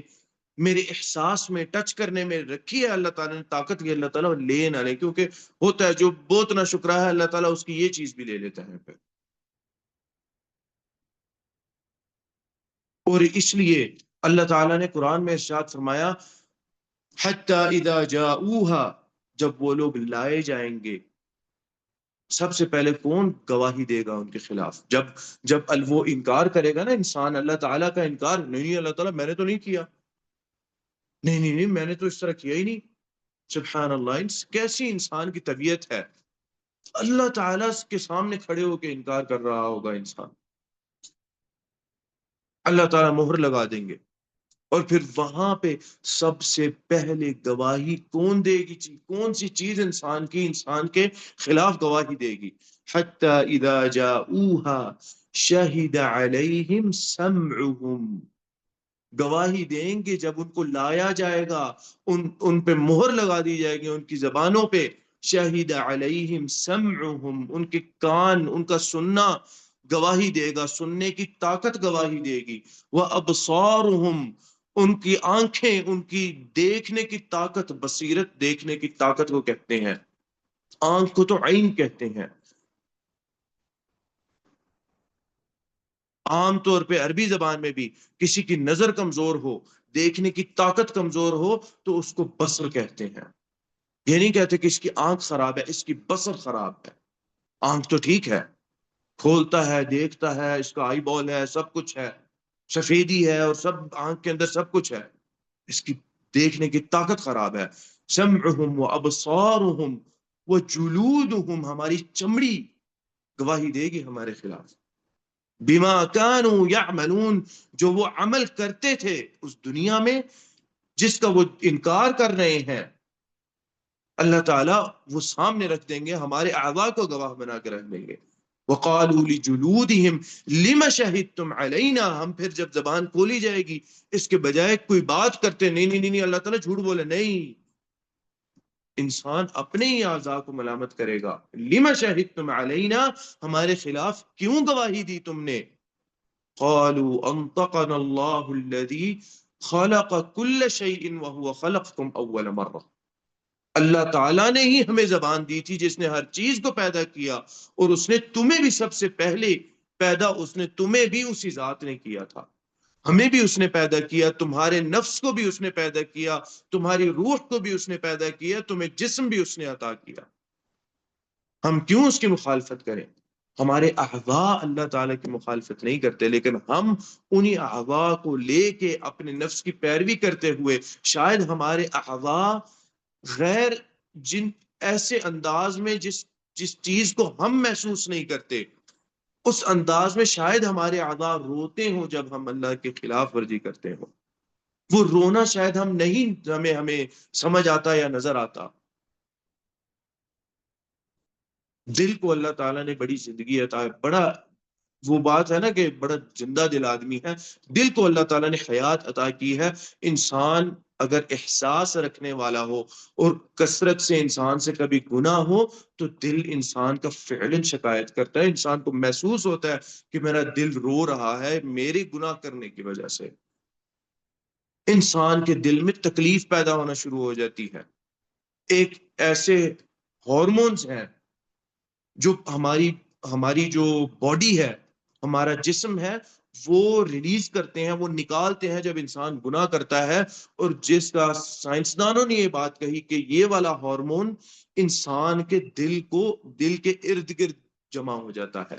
میرے احساس میں، ٹچ کرنے میں رکھی ہے، اللہ تعالیٰ نے طاقت کی، اللہ تعالیٰ لے نہ لے، کیونکہ ہوتا ہے جو بہت نہ شکرا ہے اللہ تعالیٰ اس کی یہ چیز بھی لے لیتا ہے پھر۔ اور اس لیے اللہ تعالیٰ نے قرآن میں ارشاد فرمایا حتی اذا جاؤوها، جب وہ لوگ لائے جائیں گے، سب سے پہلے کون گواہی دے گا ان کے خلاف؟ جب وہ انکار کرے گا نا انسان اللہ تعالیٰ کا انکار، نہیں اللہ تعالیٰ میں نے تو نہیں کیا، نہیں نہیں نہیں میں نے تو اس طرح کیا ہی نہیں، سبحان اللہ، کیسی انسان کی طبیعت ہے، اللہ تعالیٰ کے سامنے کھڑے ہو کے انکار کر رہا ہوگا انسان، اللہ تعالیٰ مہر لگا دیں گے، اور پھر وہاں پہ سب سے پہلے گواہی کون دے گی؟ کون سی چیز انسان کے خلاف گواہی دے گی؟ حتی اذا جاؤوها شہد علیہم سمعہم، گواہی دیں گے جب ان کو لایا جائے گا، ان پہ مہر لگا دی جائے گی ان کی زبانوں پہ، شہد علیہم سمعہم، ان کے کان، ان کا سننا گواہی دے گا، سننے کی طاقت گواہی دے گی، وَأَبْصَارُهُمْ، ان کی آنکھیں، ان کی دیکھنے کی طاقت، بصیرت دیکھنے کی طاقت کو کہتے ہیں، آنکھ کو تو عین کہتے ہیں۔ عام طور پہ عربی زبان میں بھی کسی کی نظر کمزور ہو، دیکھنے کی طاقت کمزور ہو تو اس کو بصر کہتے ہیں، یہ نہیں کہتے کہ اس کی آنکھ خراب ہے، اس کی بصر خراب ہے۔ آنکھ تو ٹھیک ہے، کھولتا ہے، دیکھتا ہے، اس کا آئی بال ہے، سب کچھ ہے، سفیدی ہے اور سب آنکھ کے اندر سب کچھ ہے، اس کی دیکھنے کی طاقت خراب ہے۔ سمعہم و ابصارہم و جلودہم، ہماری چمڑی گواہی دے گی ہمارے خلاف، بما کانوا یعملون، جو وہ عمل کرتے تھے اس دنیا میں جس کا وہ انکار کر رہے ہیں، اللہ تعالیٰ وہ سامنے رکھ دیں گے، ہمارے اعضاء کو گواہ بنا کے رکھ دیں گے۔ وقالوا لجلودہم لم شہدتم علینا، ہم پھر جب زبان کھولی جائے گی اس کے بجائے کوئی بات کرتے، نہیں نہیں نہیں اللہ تعالیٰ جھوٹ بولے، نہیں، انسان اپنے ہی اعضاء کو ملامت کرے گا، لم شہدتم علینا، ہمارے خلاف کیوں گواہی دی تم نے؟ قالوا انطقنا اللہ الذی خلق كل شيء وهو خلقكم اول مرہ، اللہ تعالیٰ نے ہی ہمیں زبان دی تھی جس نے ہر چیز کو پیدا کیا، اور اس نے تمہیں بھی سب سے پہلے پیدا، اس نے تمہیں بھی اسی ذات نے کیا تھا، ہمیں بھی اس نے پیدا کیا، تمہارے نفس کو بھی اس نے پیدا کیا، تمہاری روح کو بھی اس نے پیدا کیا، تمہیں جسم بھی اس نے عطا کیا، ہم کیوں اس کی مخالفت کریں؟ ہمارے اعضاء اللہ تعالیٰ کی مخالفت نہیں کرتے، لیکن ہم انہی اعضاء کو لے کے اپنے نفس کی پیروی کرتے ہوئے شاید ہمارے اعضاء غیر جن ایسے انداز میں جس چیز کو ہم محسوس نہیں کرتے اس انداز میں شاید ہمارے اعضاء روتے ہوں جب ہم اللہ کے خلاف ورزی کرتے ہوں، وہ رونا شاید ہمیں سمجھ آتا یا نظر آتا، دل کو اللہ تعالیٰ نے بڑی زندگی عطا ہے، بڑا، وہ بات ہے نا کہ بڑا زندہ دل آدمی ہے، دل کو اللہ تعالیٰ نے حیات عطا کی ہے۔ انسان اگر احساس رکھنے والا ہو اور کثرت سے انسان سے کبھی گناہ ہو تو دل انسان کا فعلاً شکایت کرتا ہے، انسان کو محسوس ہوتا ہے کہ میرا دل رو رہا ہے میرے گناہ کرنے کی وجہ سے، انسان کے دل میں تکلیف پیدا ہونا شروع ہو جاتی ہے۔ ایک ایسے ہارمونز ہیں جو ہماری ہماری جو باڈی ہے، ہمارا جسم ہے، وہ ریلیز کرتے ہیں، وہ نکالتے ہیں جب انسان گناہ کرتا ہے، اور جس کا سائنسدانوں نے یہ بات کہی کہ یہ والا ہارمون انسان کے دل کو، دل کے ارد گرد جمع ہو جاتا ہے،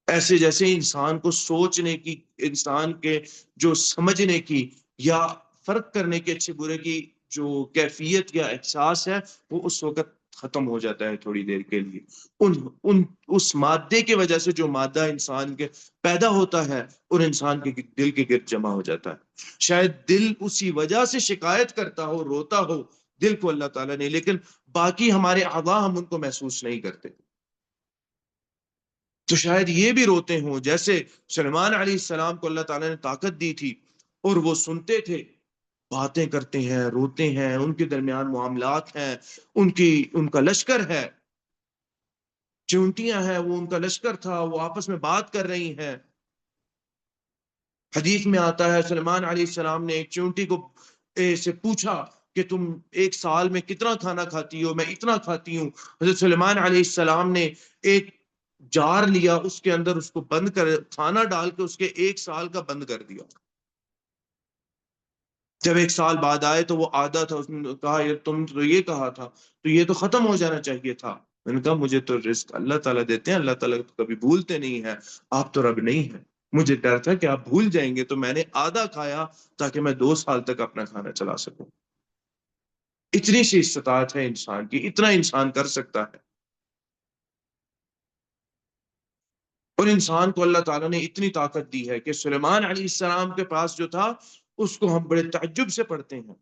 ایسے جیسے انسان کو سوچنے کی، انسان کے جو سمجھنے کی یا فرق کرنے کے اچھے برے کی جو کیفیت یا احساس ہے وہ اس وقت ختم ہو جاتا ہے تھوڑی دیر کے لیے، ان ان اس مادے کی وجہ سے جو مادہ انسان کے پیدا ہوتا ہے اور انسان کے دل کے گرد جمع ہو جاتا ہے۔ شاید دل اسی وجہ سے شکایت کرتا ہو، روتا ہو دل کو اللہ تعالیٰ نے، لیکن باقی ہمارے اعضاء ہم ان کو محسوس نہیں کرتے، تو شاید یہ بھی روتے ہوں جیسے سلیمان علیہ السلام کو اللہ تعالیٰ نے طاقت دی تھی اور وہ سنتے تھے، باتیں کرتے ہیں، روتے ہیں، ان کے درمیان معاملات ہیں، ان کا لشکر ہے، چونٹیاں ہیں، وہ ان کا لشکر تھا، وہ آپس میں بات کر رہی ہیں۔ حدیث میں آتا ہے سلیمان علیہ السلام نے ایک چونٹی کو سے پوچھا کہ تم ایک سال میں کتنا کھانا کھاتی ہو؟ میں اتنا کھاتی ہوں۔ حضرت سلیمان علیہ السلام نے ایک جار لیا، اس کے اندر اس کو بند کر، کھانا ڈال کے اس کے ایک سال کا بند کر دیا۔ جب ایک سال بعد آئے تو وہ آدھا تھا، اس نے کہا یہ تم تو یہ کہا تھا تو یہ تو ختم ہو جانا چاہیے تھا۔ میں نے کہا مجھے تو رزق اللہ تعالیٰ دیتے ہیں، اللہ تعالیٰ تو کبھی بھولتے نہیں ہیں، آپ تو رب نہیں ہیں، مجھے ڈر تھا کہ آپ بھول جائیں گے تو میں نے آدھا کھایا تاکہ میں 2 سال تک اپنا کھانا چلا سکوں۔ اتنی سی استطاعت ہے انسان کی، اتنا انسان کر سکتا ہے، اور انسان کو اللہ تعالیٰ نے اتنی طاقت دی ہے کہ سلیمان علیہ السلام کے پاس جو تھا اس کو ہم بڑے تعجب سے پڑھتے ہیں۔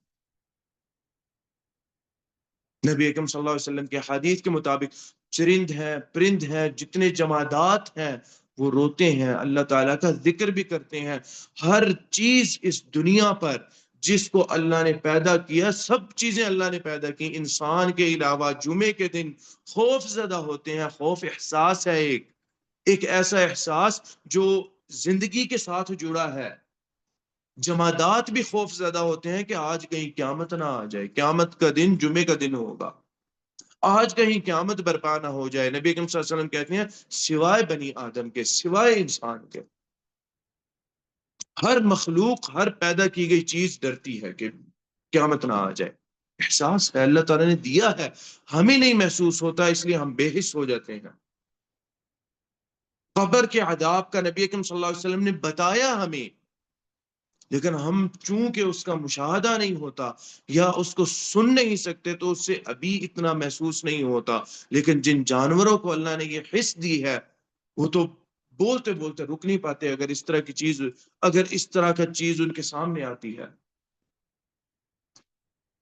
نبی اکرم صلی اللہ علیہ وسلم کے حدیث کے مطابق چرند ہیں، پرند ہیں، جتنے جمادات ہیں وہ روتے ہیں، اللہ تعالیٰ کا ذکر بھی کرتے ہیں۔ ہر چیز اس دنیا پر جس کو اللہ نے پیدا کیا، سب چیزیں اللہ نے پیدا کی انسان کے علاوہ، جمعے کے دن خوف زدہ ہوتے ہیں۔ خوف احساس ہے، ایک ایسا احساس جو زندگی کے ساتھ جڑا ہے۔ جمادات بھی خوف زدہ ہوتے ہیں کہ آج کہیں قیامت نہ آ جائے، قیامت کا دن جمعے کا دن ہوگا، آج کہیں قیامت برپا نہ ہو جائے۔ نبی اکرم صلی اللہ علیہ وسلم کہتے ہیں سوائے بنی آدم کے، سوائے انسان کے، ہر مخلوق، ہر پیدا کی گئی چیز ڈرتی ہے کہ قیامت نہ آ جائے۔ احساس ہے، اللہ تعالیٰ نے دیا ہے، ہمیں نہیں محسوس ہوتا اس لیے ہم بے حس ہو جاتے ہیں۔ قبر کے عذاب کا نبی اکرم صلی اللہ علیہ وسلم نے بتایا ہمیں، لیکن ہم چونکہ اس کا مشاہدہ نہیں ہوتا یا اس کو سن نہیں سکتے تو اس سے ابھی اتنا محسوس نہیں ہوتا، لیکن جن جانوروں کو اللہ نے یہ حس دی ہے وہ تو بولتے بولتے رک نہیں پاتے اگر اس طرح کی چیز، اگر اس طرح کا چیز ان کے سامنے آتی ہے،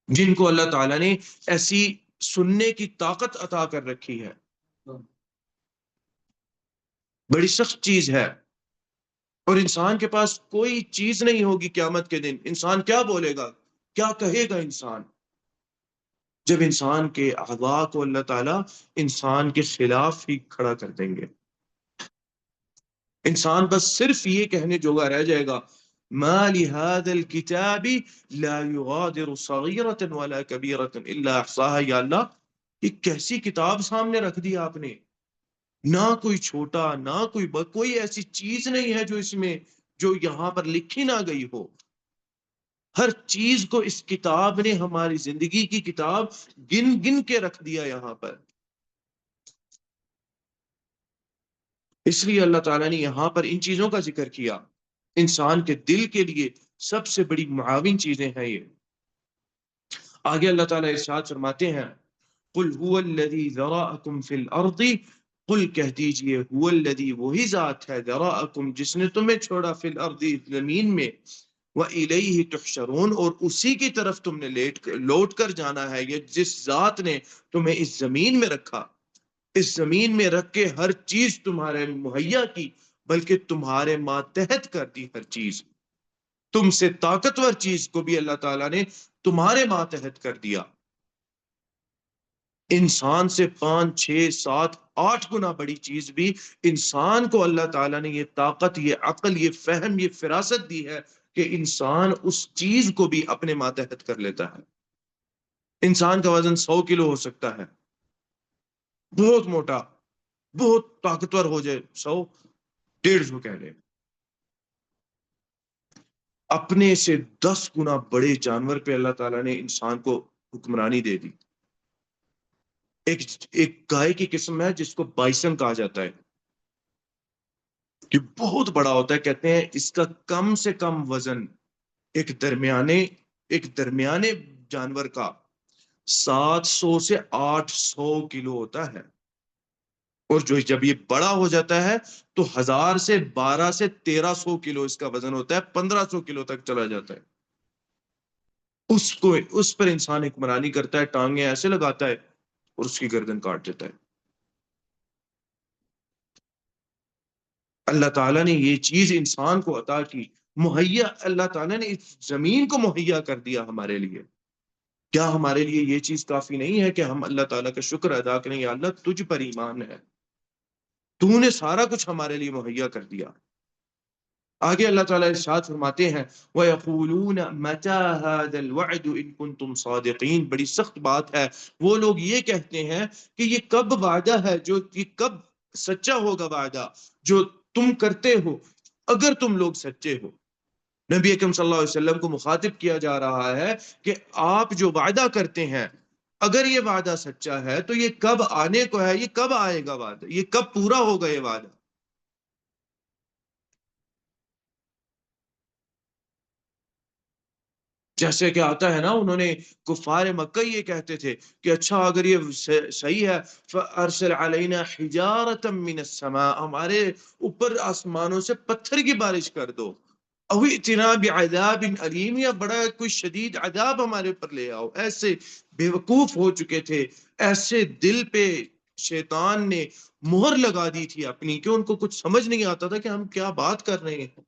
جن کو اللہ تعالیٰ نے ایسی سننے کی طاقت عطا کر رکھی ہے، بڑی سخت چیز ہے، اور انسان کے پاس کوئی چیز نہیں ہوگی قیامت کے دن، انسان کیا بولے گا، کیا کہے گا انسان، جب انسان کے اعضاء کو اللہ تعالیٰ انسان کے خلاف ہی کھڑا کر دیں گے، انسان بس صرف یہ کہنے جوگا رہ جائے گا ما لهذا الكتاب لا يغادر صغيرة ولا كبيرة الا احصاها، یا اللہ یہ کیسی کتاب سامنے رکھ دی آپ نے، نہ کوئی چھوٹا نہ کوئی ایسی چیز نہیں ہے جو اس میں، جو یہاں پر لکھی نہ گئی ہو، ہر چیز کو اس کتاب نے، ہماری زندگی کی کتاب گن گن کے رکھ دیا یہاں پر۔ اس لیے اللہ تعالیٰ نے یہاں پر ان چیزوں کا ذکر کیا، انسان کے دل کے لیے سب سے بڑی معاون چیزیں ہیں یہ۔ آگے اللہ تعالیٰ ارشاد فرماتے ہیں قل هو الذی ذرأکم فی الارض، قل کہہ دیجئے هو الذی، وہی ذات ہے، ذرأکم جس نے تمہیں چھوڑا، فی الارض زمین میں، وَإِلَيْهِ تُحْشَرُونَ، اور اسی کی طرف تم نے لوٹ کر جانا ہے. یہ جس ذات نے تمہیں اس زمین میں رکھا، اس زمین میں رکھ کے ہر چیز تمہارے مہیا کی، بلکہ تمہارے ماتحت کر دی ہر چیز. تم سے طاقتور چیز کو بھی اللہ تعالیٰ نے تمہارے ماتحت کر دیا. انسان سے 5 6 7 8 گنا بڑی چیز بھی انسان کو اللہ تعالیٰ نے یہ طاقت، یہ عقل، یہ فہم، یہ فراست دی ہے کہ انسان اس چیز کو بھی اپنے ماتحت کر لیتا ہے. انسان کا وزن 100 کلو ہو سکتا ہے، بہت موٹا، بہت طاقتور ہو جائے، 100 150 کہہ لے. اپنے سے 10 گنا بڑے جانور پہ اللہ تعالیٰ نے انسان کو حکمرانی دے دی. ایک گائے کی قسم ہے جس کو بائسن کہا جاتا ہے، کہ بہت بڑا ہوتا ہے. کہتے ہیں اس کا کم سے کم وزن ایک درمیانے جانور کا 700 سے 800 کلو ہوتا ہے. اور جب یہ بڑا ہو جاتا ہے تو 1000 سے 12 سے 1300 کلو اس کا وزن ہوتا ہے، 1500 کلو تک چلا جاتا ہے. اس پر انسان حکمرانی کرتا ہے، ٹانگیں ایسے لگاتا ہے اور اس کی گردن کاٹ دیتا ہے. اللہ تعالیٰ نے یہ چیز انسان کو عطا کی، مہیا. اللہ تعالیٰ نے اس زمین کو مہیا کر دیا ہمارے لیے. کیا ہمارے لیے یہ چیز کافی نہیں ہے کہ ہم اللہ تعالیٰ کا شکر ادا کریں؟ یا اللہ تجھ پر ایمان ہے، تو نے سارا کچھ ہمارے لیے مہیا کر دیا. آگے اللہ تعالیٰ ارشاد فرماتے ہیں وَيَقُولُونَ مَتَى هَذَا الْوَعْدُ إِن كُنتُمْ صَادِقِينَ. بڑی سخت بات ہے، وہ لوگ یہ کہتے ہیں کہ یہ کب وعدہ ہے، یہ کب سچا ہوگا وعدہ جو تم کرتے ہو اگر تم لوگ سچے ہو. نبی اکرم صلی اللہ علیہ وسلم کو مخاطب کیا جا رہا ہے کہ آپ جو وعدہ کرتے ہیں اگر یہ وعدہ سچا ہے تو یہ کب آنے کو ہے، یہ کب آئے گا وعدہ، یہ کب پورا ہوگا یہ وعدہ. جیسے کہ آتا ہے نا، انہوں نے کفار مکہ یہ کہتے تھے کہ اچھا اگر یہ صحیح ہے فَأَرْسِلْ عَلَيْنَا حِجَارَةً مِّنَ السَّمَاءِ، ہمارے اوپر آسمانوں سے پتھر کی بارش کر دو، اَوْ ائْتِنَا بِعَذَابٍ أَلِيمٍ، یا بڑا کوئی شدید عذاب ہمارے اوپر لے آؤ. ایسے بیوقوف ہو چکے تھے، ایسے دل پہ شیطان نے مہر لگا دی تھی اپنی کہ ان کو کچھ سمجھ نہیں آتا تھا کہ ہم کیا بات کر رہے ہیں،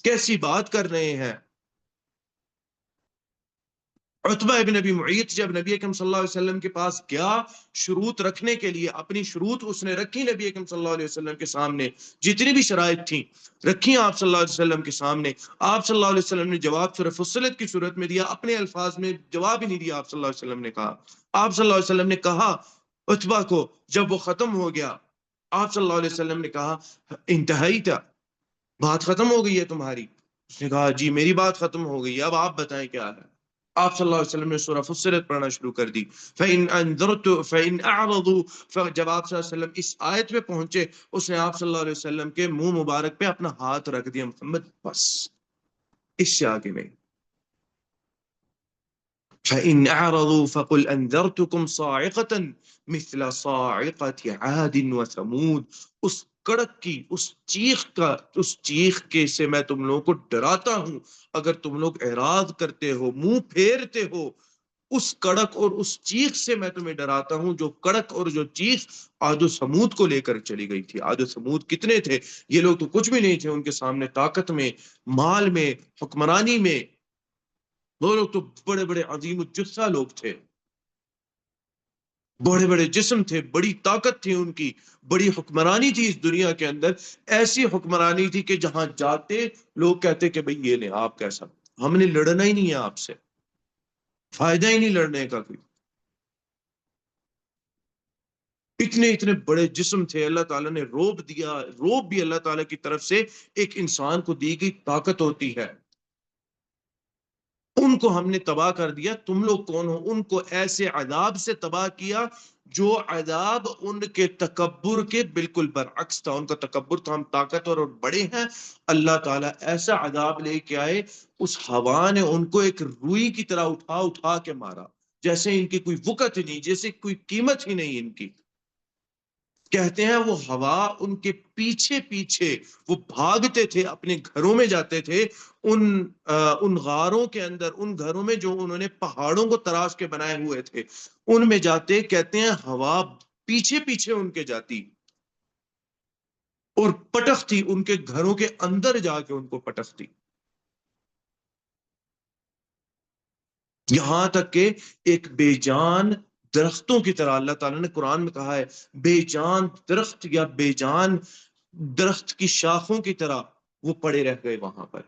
کیسی بات کر رہے ہیں. عتبہ ابن ابی معیط جب نبی اکرم صلی اللہ علیہ وسلم کے پاس گیا شروط رکھنے کے لیے، اپنی شروط اس نے رکھی نبی اکرم صلی اللہ علیہ وسلم کے سامنے، جتنی بھی شرائط تھیں رکھی آپ صلی اللہ علیہ وسلم کے سامنے. آپ صلی اللہ علیہ وسلم نے جواب سورہ فصلت کی صورت میں دیا، اپنے الفاظ میں جواب ہی نہیں دیا. آپ صلی اللہ علیہ وسلم نے کہا، آپ صلی اللہ علیہ وسلم نے کہا عتبہ کو جب وہ ختم ہو گیا، آپ صلی اللہ علیہ وسلم نے کہا انتہائی تھا، بات ختم ہو گئی ہے تمہاری؟ اس نے کہا جی میری بات ختم ہو گئی، اب آپ بتائیں کیا ہے. آپ صلی اللہ علیہ وسلم نے سورہ فصلت پڑھنا شروع کر دی. فَإِنْ أَعْرَضُوا، جب آپ صلی اللہ علیہ وسلم اس آیت پہ پہنچے، اس نے آپ صلی اللہ علیہ وسلم کے منہ مبارک پہ اپنا ہاتھ رکھ دیا، محمد بس اس سے آگے نہیں. فَإِنْ أَعْرَضُوا فَقُلْ أَنذَرْتُكُمْ صَاعِقَةً مِثْلَ صَاعِقَةِ عَادٍ وَثَمُودَ. اس کڑک کی، اس چیخ کے سے میں تم لوگوں کو ڈراتا ہوں اگر تم لوگ اعراض کرتے ہو، منہ پھیرتے ہو. اس کڑک اور اس چیخ سے میں تمہیں ڈراتا ہوں جو کڑک اور جو چیخ عاد و سمود کو لے کر چلی گئی تھی. عاد و سمود کتنے تھے؟ یہ لوگ تو کچھ بھی نہیں تھے ان کے سامنے، طاقت میں، مال میں، حکمرانی میں. وہ لوگ تو بڑے بڑے عظیم الجثہ لوگ تھے، بڑے بڑے جسم تھے، بڑی طاقت تھی ان کی، بڑی حکمرانی تھی اس دنیا کے اندر. ایسی حکمرانی تھی کہ جہاں جاتے لوگ کہتے کہ بھئی یہ لیں، آپ کیسا، ہم نے لڑنا ہی نہیں ہے آپ سے، فائدہ ہی نہیں لڑنے کا کوئی. اتنے بڑے جسم تھے. اللہ تعالیٰ نے روب دیا. روب بھی اللہ تعالیٰ کی طرف سے ایک انسان کو دی گئی طاقت ہوتی ہے. ان کو ہم نے تباہ کر دیا. تم لوگ کون ہو؟ ان کو ایسے عذاب سے تباہ کیا جو عذاب ان کے تکبر کے بالکل برعکس تھا. ان کا تکبر تھا ہم طاقتور اور بڑے ہیں. اللہ تعالیٰ ایسا عذاب لے کے آئے، اس ہوا نے ان کو ایک روئی کی طرح اٹھا کے مارا، جیسے ان کی کوئی وقت نہیں، جیسے کوئی قیمت ہی نہیں ان کی. کہتے ہیں وہ ہوا ان کے پیچھے پیچھے وہ بھاگتے تھے، اپنے گھروں میں جاتے تھے، ان غاروں کے اندر، ان گھروں میں جو انہوں نے پہاڑوں کو تراش کے بنائے ہوئے تھے، ان میں جاتے، کہتے ہیں ہوا پیچھے پیچھے ان کے جاتی اور پٹختی، ان کے گھروں کے اندر جا کے ان کو پٹختی، یہاں تک کہ ایک بے جان درختوں کی طرح، اللہ تعالیٰ نے قرآن میں کہا ہے بے جان درخت یا بے جان درخت کی شاخوں کی طرح وہ پڑے رہ گئے وہاں پر.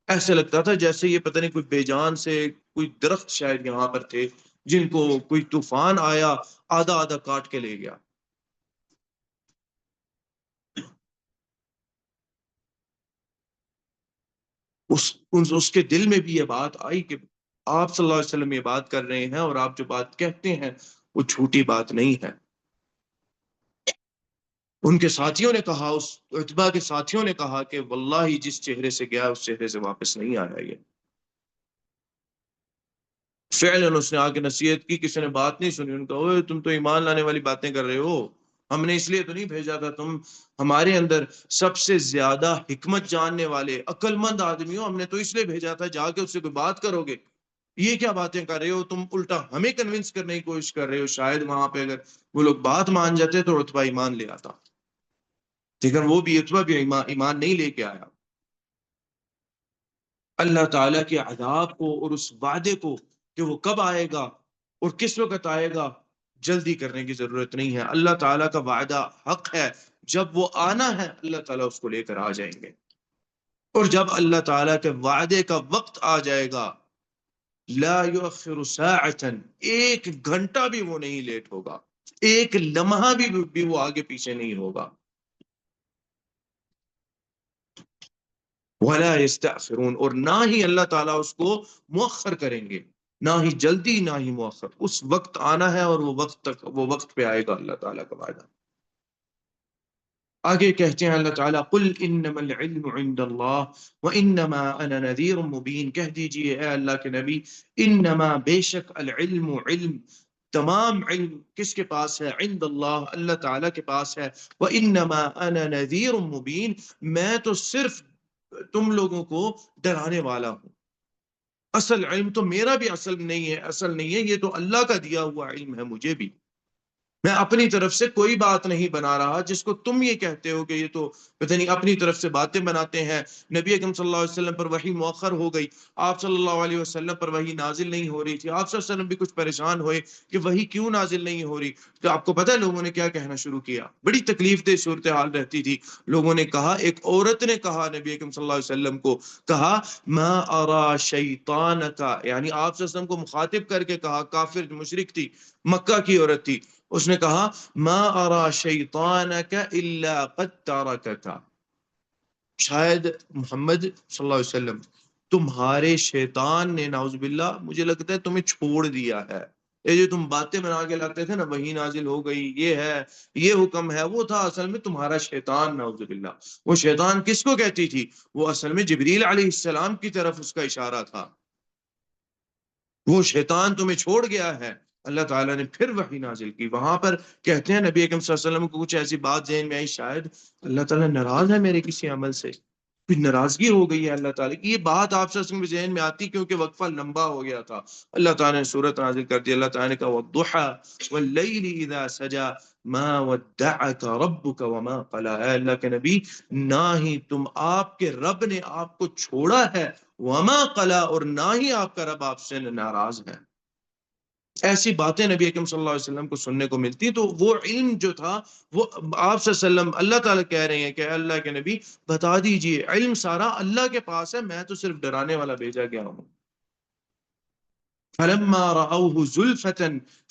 ایسے لگتا تھا جیسے یہ پتہ نہیں کوئی بے جان سے کوئی درخت شاید یہاں پر تھے جن کو کوئی طوفان آیا آدھا آدھا کاٹ کے لے گیا. اس کے دل میں بھی یہ بات آئی کہ آپ صلی اللہ علیہ وسلم یہ بات کر رہے ہیں اور آپ جو بات کہتے ہیں وہ جھوٹی بات نہیں ہے. ان کے ساتھیوں نے کہا، اس عتبہ کے ساتھیوں نے کہا کہ واللہ جس چہرے سے گیا اس چہرے سے واپس نہیں آیا. یہ فعلاً اس نے آ کے نصیحت کی، کسی نے بات نہیں سنی. ان کا اوے تم تو ایمان لانے والی باتیں کر رہے ہو، ہم نے اس لیے تو نہیں بھیجا تھا، تم ہمارے اندر سب سے زیادہ حکمت جاننے والے عقل مند آدمی ہو، ہم نے تو اس لیے بھیجا تھا جا کے اس سے کوئی بات کرو گے. یہ کیا باتیں کر رہے ہو تم، الٹا ہمیں کنونس کرنے کی کوشش کر رہے ہو. شاید وہاں پہ اگر وہ لوگ بات مان جاتے تو عتبہ ایمان لے آتا، لیکن وہ بھی عتبہ بھی ایمان نہیں لے کے آیا. اللہ تعالیٰ کے عذاب کو اور اس وعدے کو کہ وہ کب آئے گا اور کس وقت آئے گا جلدی کرنے کی ضرورت نہیں ہے. اللہ تعالیٰ کا وعدہ حق ہے، جب وہ آنا ہے اللہ تعالیٰ اس کو لے کر آ جائیں گے. اور جب اللہ تعالیٰ کے وعدے کا وقت آ جائے گا لا یؤخر ساعتا، ایک گھنٹہ بھی وہ نہیں لیٹ ہوگا، ایک لمحہ بھی وہ آگے پیچھے نہیں ہوگا. ولا یستأخرون، اور نہ ہی اللہ تعالیٰ اس کو مؤخر کریں گے، نہ ہی جلدی نہ ہی مؤخر. اس وقت آنا ہے اور وہ وقت تک، وہ وقت پہ آئے گا اللہ تعالیٰ کا وعدہ. آگے کہتے ہیں اللہ تعالیٰ قل انما العلم عند اللہ وانما انا نذیر مبین، کہہ دیجئے اے اللہ کے نبی انما بے شک العلم علم، تمام علم کس کے پاس ہے؟ عند اللہ، اللہ تعالیٰ کے پاس ہے. وانما انا نذیر مبین، میں تو صرف تم لوگوں کو ڈرانے والا ہوں. اصل علم تو میرا بھی اصل نہیں ہے، اصل نہیں ہے، یہ تو اللہ کا دیا ہوا علم ہے مجھے بھی. میں اپنی طرف سے کوئی بات نہیں بنا رہا، جس کو تم یہ کہتے ہو کہ یہ تو پتہ نہیں اپنی طرف سے باتیں بناتے ہیں. نبی اکرم صلی اللہ علیہ وسلم پر وحی مؤخر ہو گئی، آپ صلی اللہ علیہ وسلم پر وحی نازل نہیں ہو رہی تھی، آپ صلی اللہ علیہ وسلم بھی کچھ پریشان ہوئے کہ وحی کیوں نازل نہیں ہو رہی. تو آپ کو پتہ ہے لوگوں نے کیا کہنا شروع کیا؟ بڑی تکلیف دہ صورتحال رہتی تھی. لوگوں نے کہا، ایک عورت نے کہا نبی اکرم صلی اللہ علیہ وسلم کو، کہا ما ارا شیطانک، یعنی آپ صلی اللہ علیہ وسلم کو مخاطب کر کے کہا، کافر مشرک تھی، مکہ کی عورت تھی. اس نے کہا ما ارا شیطانک الا قد ترکک، شاید محمد صلی اللہ علیہ وسلم تمہارے شیطان نے، نعوذ باللہ، مجھے لگتا ہے تمہیں چھوڑ دیا ہے. یہ جو تم باتیں بنا کے لاتے تھے نا، وہی نازل ہو گئی، یہ ہے، یہ حکم ہے، وہ تھا اصل میں تمہارا شیطان، نعوذ باللہ. وہ شیطان کس کو کہتی تھی؟ وہ اصل میں جبریل علیہ السلام کی طرف اس کا اشارہ تھا. وہ شیطان تمہیں چھوڑ گیا ہے. اللہ تعالیٰ نے پھر وحی نازل کی. وہاں پر کہتے ہیں نبی اکرم صلی اللہ علیہ وسلم کو کچھ ایسی بات ذہن میں آئی، شاید اللہ تعالیٰ ناراض ہے میرے کسی عمل سے، کوئی ناراضگی ہو گئی ہے اللہ تعالیٰ کی. یہ بات آپ صلی اللہ علیہ وسلم کے ذہن میں آتی کیونکہ وقفہ لمبا ہو گیا تھا. اللہ تعالیٰ نے سورت نازل کر دی. اللہ تعالیٰ نے کہا والضحى واللیل اذا سجا ما ودعك ربك وما قلى، اے اللہ کے نبی نہ ہی تم، آپ کے رب نے آپ کو چھوڑا ہے، وما قلى، اور نہ ہی آپ کا رب آپ سے ناراض ہے. ایسی باتیں نبی اکرم صلی اللہ علیہ وسلم کو سننے کو ملتی. تو وہ علم جو تھا وہ آپ صلی اللہ علیہ وسلم، اللہ تعالیٰ کہہ رہے ہیں کہ اللہ کے نبی بتا دیجئے علم سارا اللہ کے پاس ہے، میں تو صرف ڈرانے والا بھیجا گیا ہوں. فلما رأوه زلفة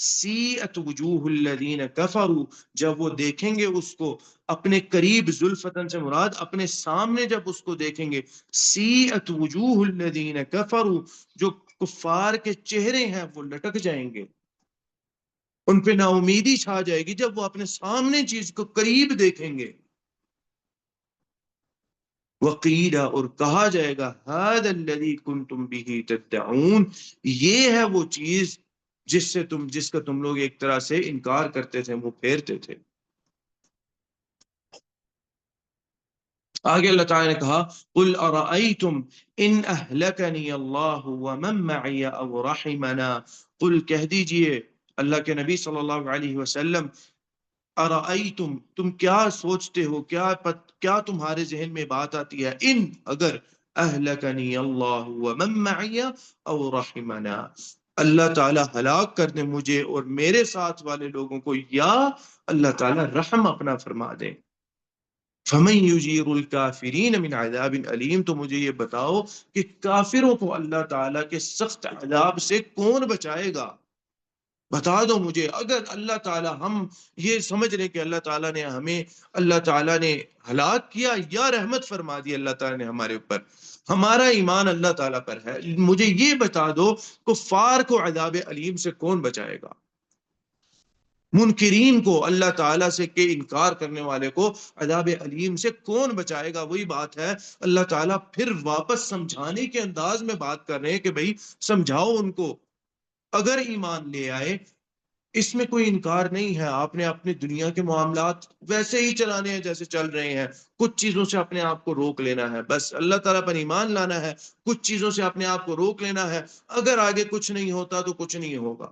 سیئت وجوہ الذین کفروا، جب وہ دیکھیں گے اس کو اپنے قریب، زلفتن سے مراد اپنے سامنے جب اس کو دیکھیں گے، سیئت وجوہ الذین کفروا، جو کفار کے چہرے ہیں وہ لٹک جائیں گے، ان پہ نا امیدی چھا جائے گی جب وہ اپنے سامنے چیز کو قریب دیکھیں گے. وقیل، اور کہا جائے گا هذا الذی کنتم به تدعون، یہ ہے وہ چیز جس کا تم لوگ ایک طرح سے انکار کرتے تھے، منہ پھیرتے تھے. آگے اللہ تعالیٰ نے کہا قل ارأیتم ان اہلکنی اللہ ومن معی او رحمنا، قل کہہ دیجئے اللہ کے نبی صلی اللہ علیہ وسلم، ارأیتم تم کیا سوچتے ہو، کیا تمہارے ذہن میں بات آتی ہے، ان اگر اہلکنی اللہ ومن معی او رحمنا، اللہ تعالیٰ ہلاک کر دے مجھے اور میرے ساتھ والے لوگوں کو، یا اللہ تعالیٰ رحم اپنا فرما دے، فَمَن يُجِيرُ الْكَافِرِينَ مِنْ عَذَابٍ أَلِيمٍ، تو مجھے یہ بتاؤ کہ کافروں کو اللہ تعالیٰ کے سخت عذاب سے کون بچائے گا؟ بتا دو مجھے، اگر اللہ تعالیٰ، ہم یہ سمجھ رہے کہ اللہ تعالیٰ نے ہمیں، اللہ تعالیٰ نے ہلاک کیا یا رحمت فرما دی اللہ تعالیٰ نے ہمارے اوپر، ہمارا ایمان اللہ تعالیٰ پر ہے، مجھے یہ بتا دو کفار کو عذاب علیم سے کون بچائے گا؟ منکرین کو، اللہ تعالیٰ سے کے انکار کرنے والے کو عذاب علیم سے کون بچائے گا؟ وہی بات ہے، اللہ تعالیٰ پھر واپس سمجھانے کے انداز میں بات کر رہے ہیں کہ بھئی سمجھاؤ ان کو، اگر ایمان لے آئے، اس میں کوئی انکار نہیں ہے، آپ نے اپنی دنیا کے معاملات ویسے ہی چلانے ہیں جیسے چل رہے ہیں، کچھ چیزوں سے اپنے آپ کو روک لینا ہے، بس اللہ تعالیٰ پر ایمان لانا ہے، کچھ چیزوں سے اپنے آپ کو روک لینا ہے، اگر آگے کچھ نہیں ہوتا تو کچھ نہیں ہوگا،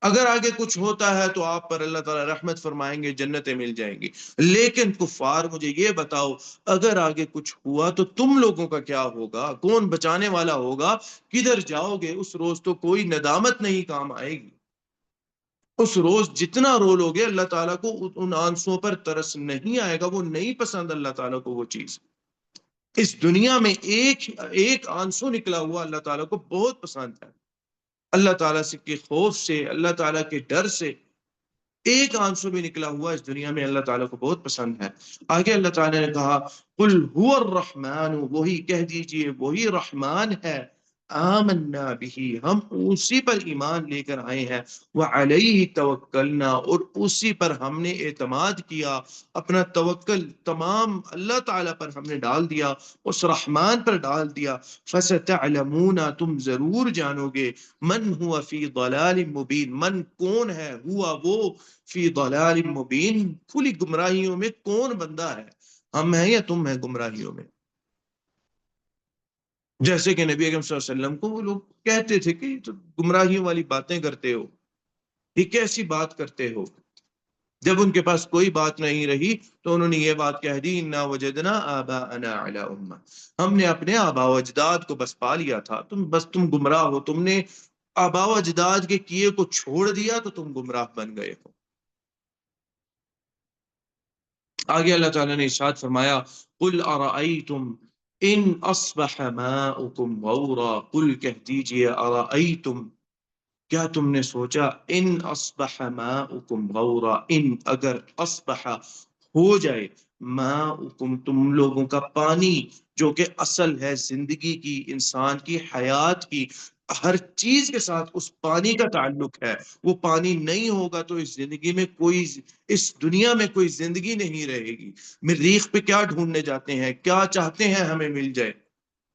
اگر آگے کچھ ہوتا ہے تو آپ پر اللہ تعالیٰ رحمت فرمائیں گے، جنتیں مل جائیں گی، لیکن کفار مجھے یہ بتاؤ اگر آگے کچھ ہوا تو تم لوگوں کا کیا ہوگا؟ کون بچانے والا ہوگا؟ کدھر جاؤ گے؟ اس روز تو کوئی ندامت نہیں کام آئے گی، اس روز جتنا رو لو گے اللہ تعالیٰ کو ان آنسوؤں پر ترس نہیں آئے گا، وہ نہیں پسند اللہ تعالیٰ کو وہ چیز، اس دنیا میں ایک آنسو نکلا ہوا اللہ تعالیٰ کو بہت پسند ہے، اللہ تعالیٰ سے کے خوف سے، اللہ تعالیٰ کے ڈر سے ایک آنسو بھی نکلا ہوا اس دنیا میں اللہ تعالیٰ کو بہت پسند ہے۔ آگے اللہ تعالیٰ نے کہا قل هو الرحمن، وہی کہہ دیجئے وہی رحمان ہے، آمنا به، ہم اسی پر ایمان لے کر آئے ہیں، وعلیہ توکلنا، اور اسی پر ہم نے اعتماد کیا، اپنا توکل تمام اللہ تعالیٰ پر ہم نے ڈال دیا، اس رحمان پر ڈال دیا، فستعلمون، تم ضرور جانو گے، من ہوا فی ضلال مبین، من کون ہے، ہوا وہ، فی ضلال مبین، کھلی گمراہیوں میں کون بندہ ہے، ہم ہیں یا تم ہیں گمراہیوں میں؟ جیسے کہ نبی اکرم صلی اللہ علیہ وسلم کو وہ لوگ کہتے تھے کہ یہ تو گمراہیوں والی باتیں کرتے ہو، یہ کیسی بات کرتے ہو؟ جب ان کے پاس کوئی بات نہیں رہی تو انہوں نے یہ بات کہہ دی انا وجدنا آباءنا علی امہ، ہم نے اپنے آباء و اجداد کو بس پا لیا تھا، تم گمراہ ہو، تم نے آباء و اجداد کے کیے کو چھوڑ دیا تو تم گمراہ بن گئے ہو۔ آگے اللہ تعالیٰ نے ارشاد فرمایا قل ارأیتم ان اصبح ماؤکم غورا، قل کہہ دیجئے ارأیتم کیا تم نے سوچا، ان اصبح ماؤکم غورا، ان اگر اصبح ہو جائے، ماؤکم تم لوگوں کا پانی، جو کہ اصل ہے زندگی کی، انسان کی حیات کی، ہر چیز کے ساتھ اس پانی کا تعلق ہے، وہ پانی نہیں ہوگا تو اس زندگی میں کوئی، اس دنیا میں کوئی زندگی نہیں رہے گی۔ مریخ پہ کیا ڈھونڈنے جاتے ہیں، کیا چاہتے ہیں ہمیں مل جائے؟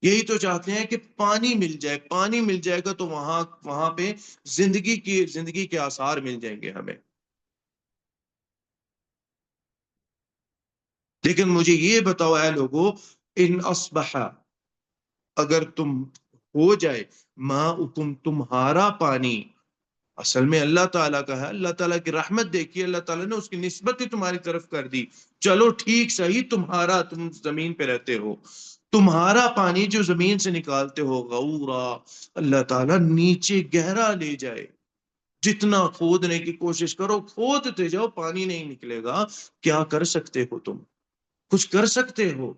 یہی تو چاہتے ہیں کہ پانی مل جائے، پانی مل جائے گا تو وہاں پہ زندگی کے آثار مل جائیں گے ہمیں۔ لیکن مجھے یہ بتاؤ اے لوگو، ان اصبح، اگر تم ہو جائے، ماؤکم تمہارا پانی، اصل میں اللہ تعالیٰ کا ہے، اللہ تعالیٰ کی رحمت دیکھیے، اللہ تعالیٰ نے اس کی نسبت ہی تمہاری طرف کر دی، چلو ٹھیک صحیح، تمہارا، تم زمین پہ رہتے ہو، تمہارا پانی جو زمین سے نکالتے ہو غورا، اللہ تعالیٰ نیچے گہرا لے جائے، جتنا کھودنے کی کوشش کرو کھودتے جاؤ پانی نہیں نکلے گا، کیا کر سکتے ہو تم؟ کچھ کر سکتے ہو؟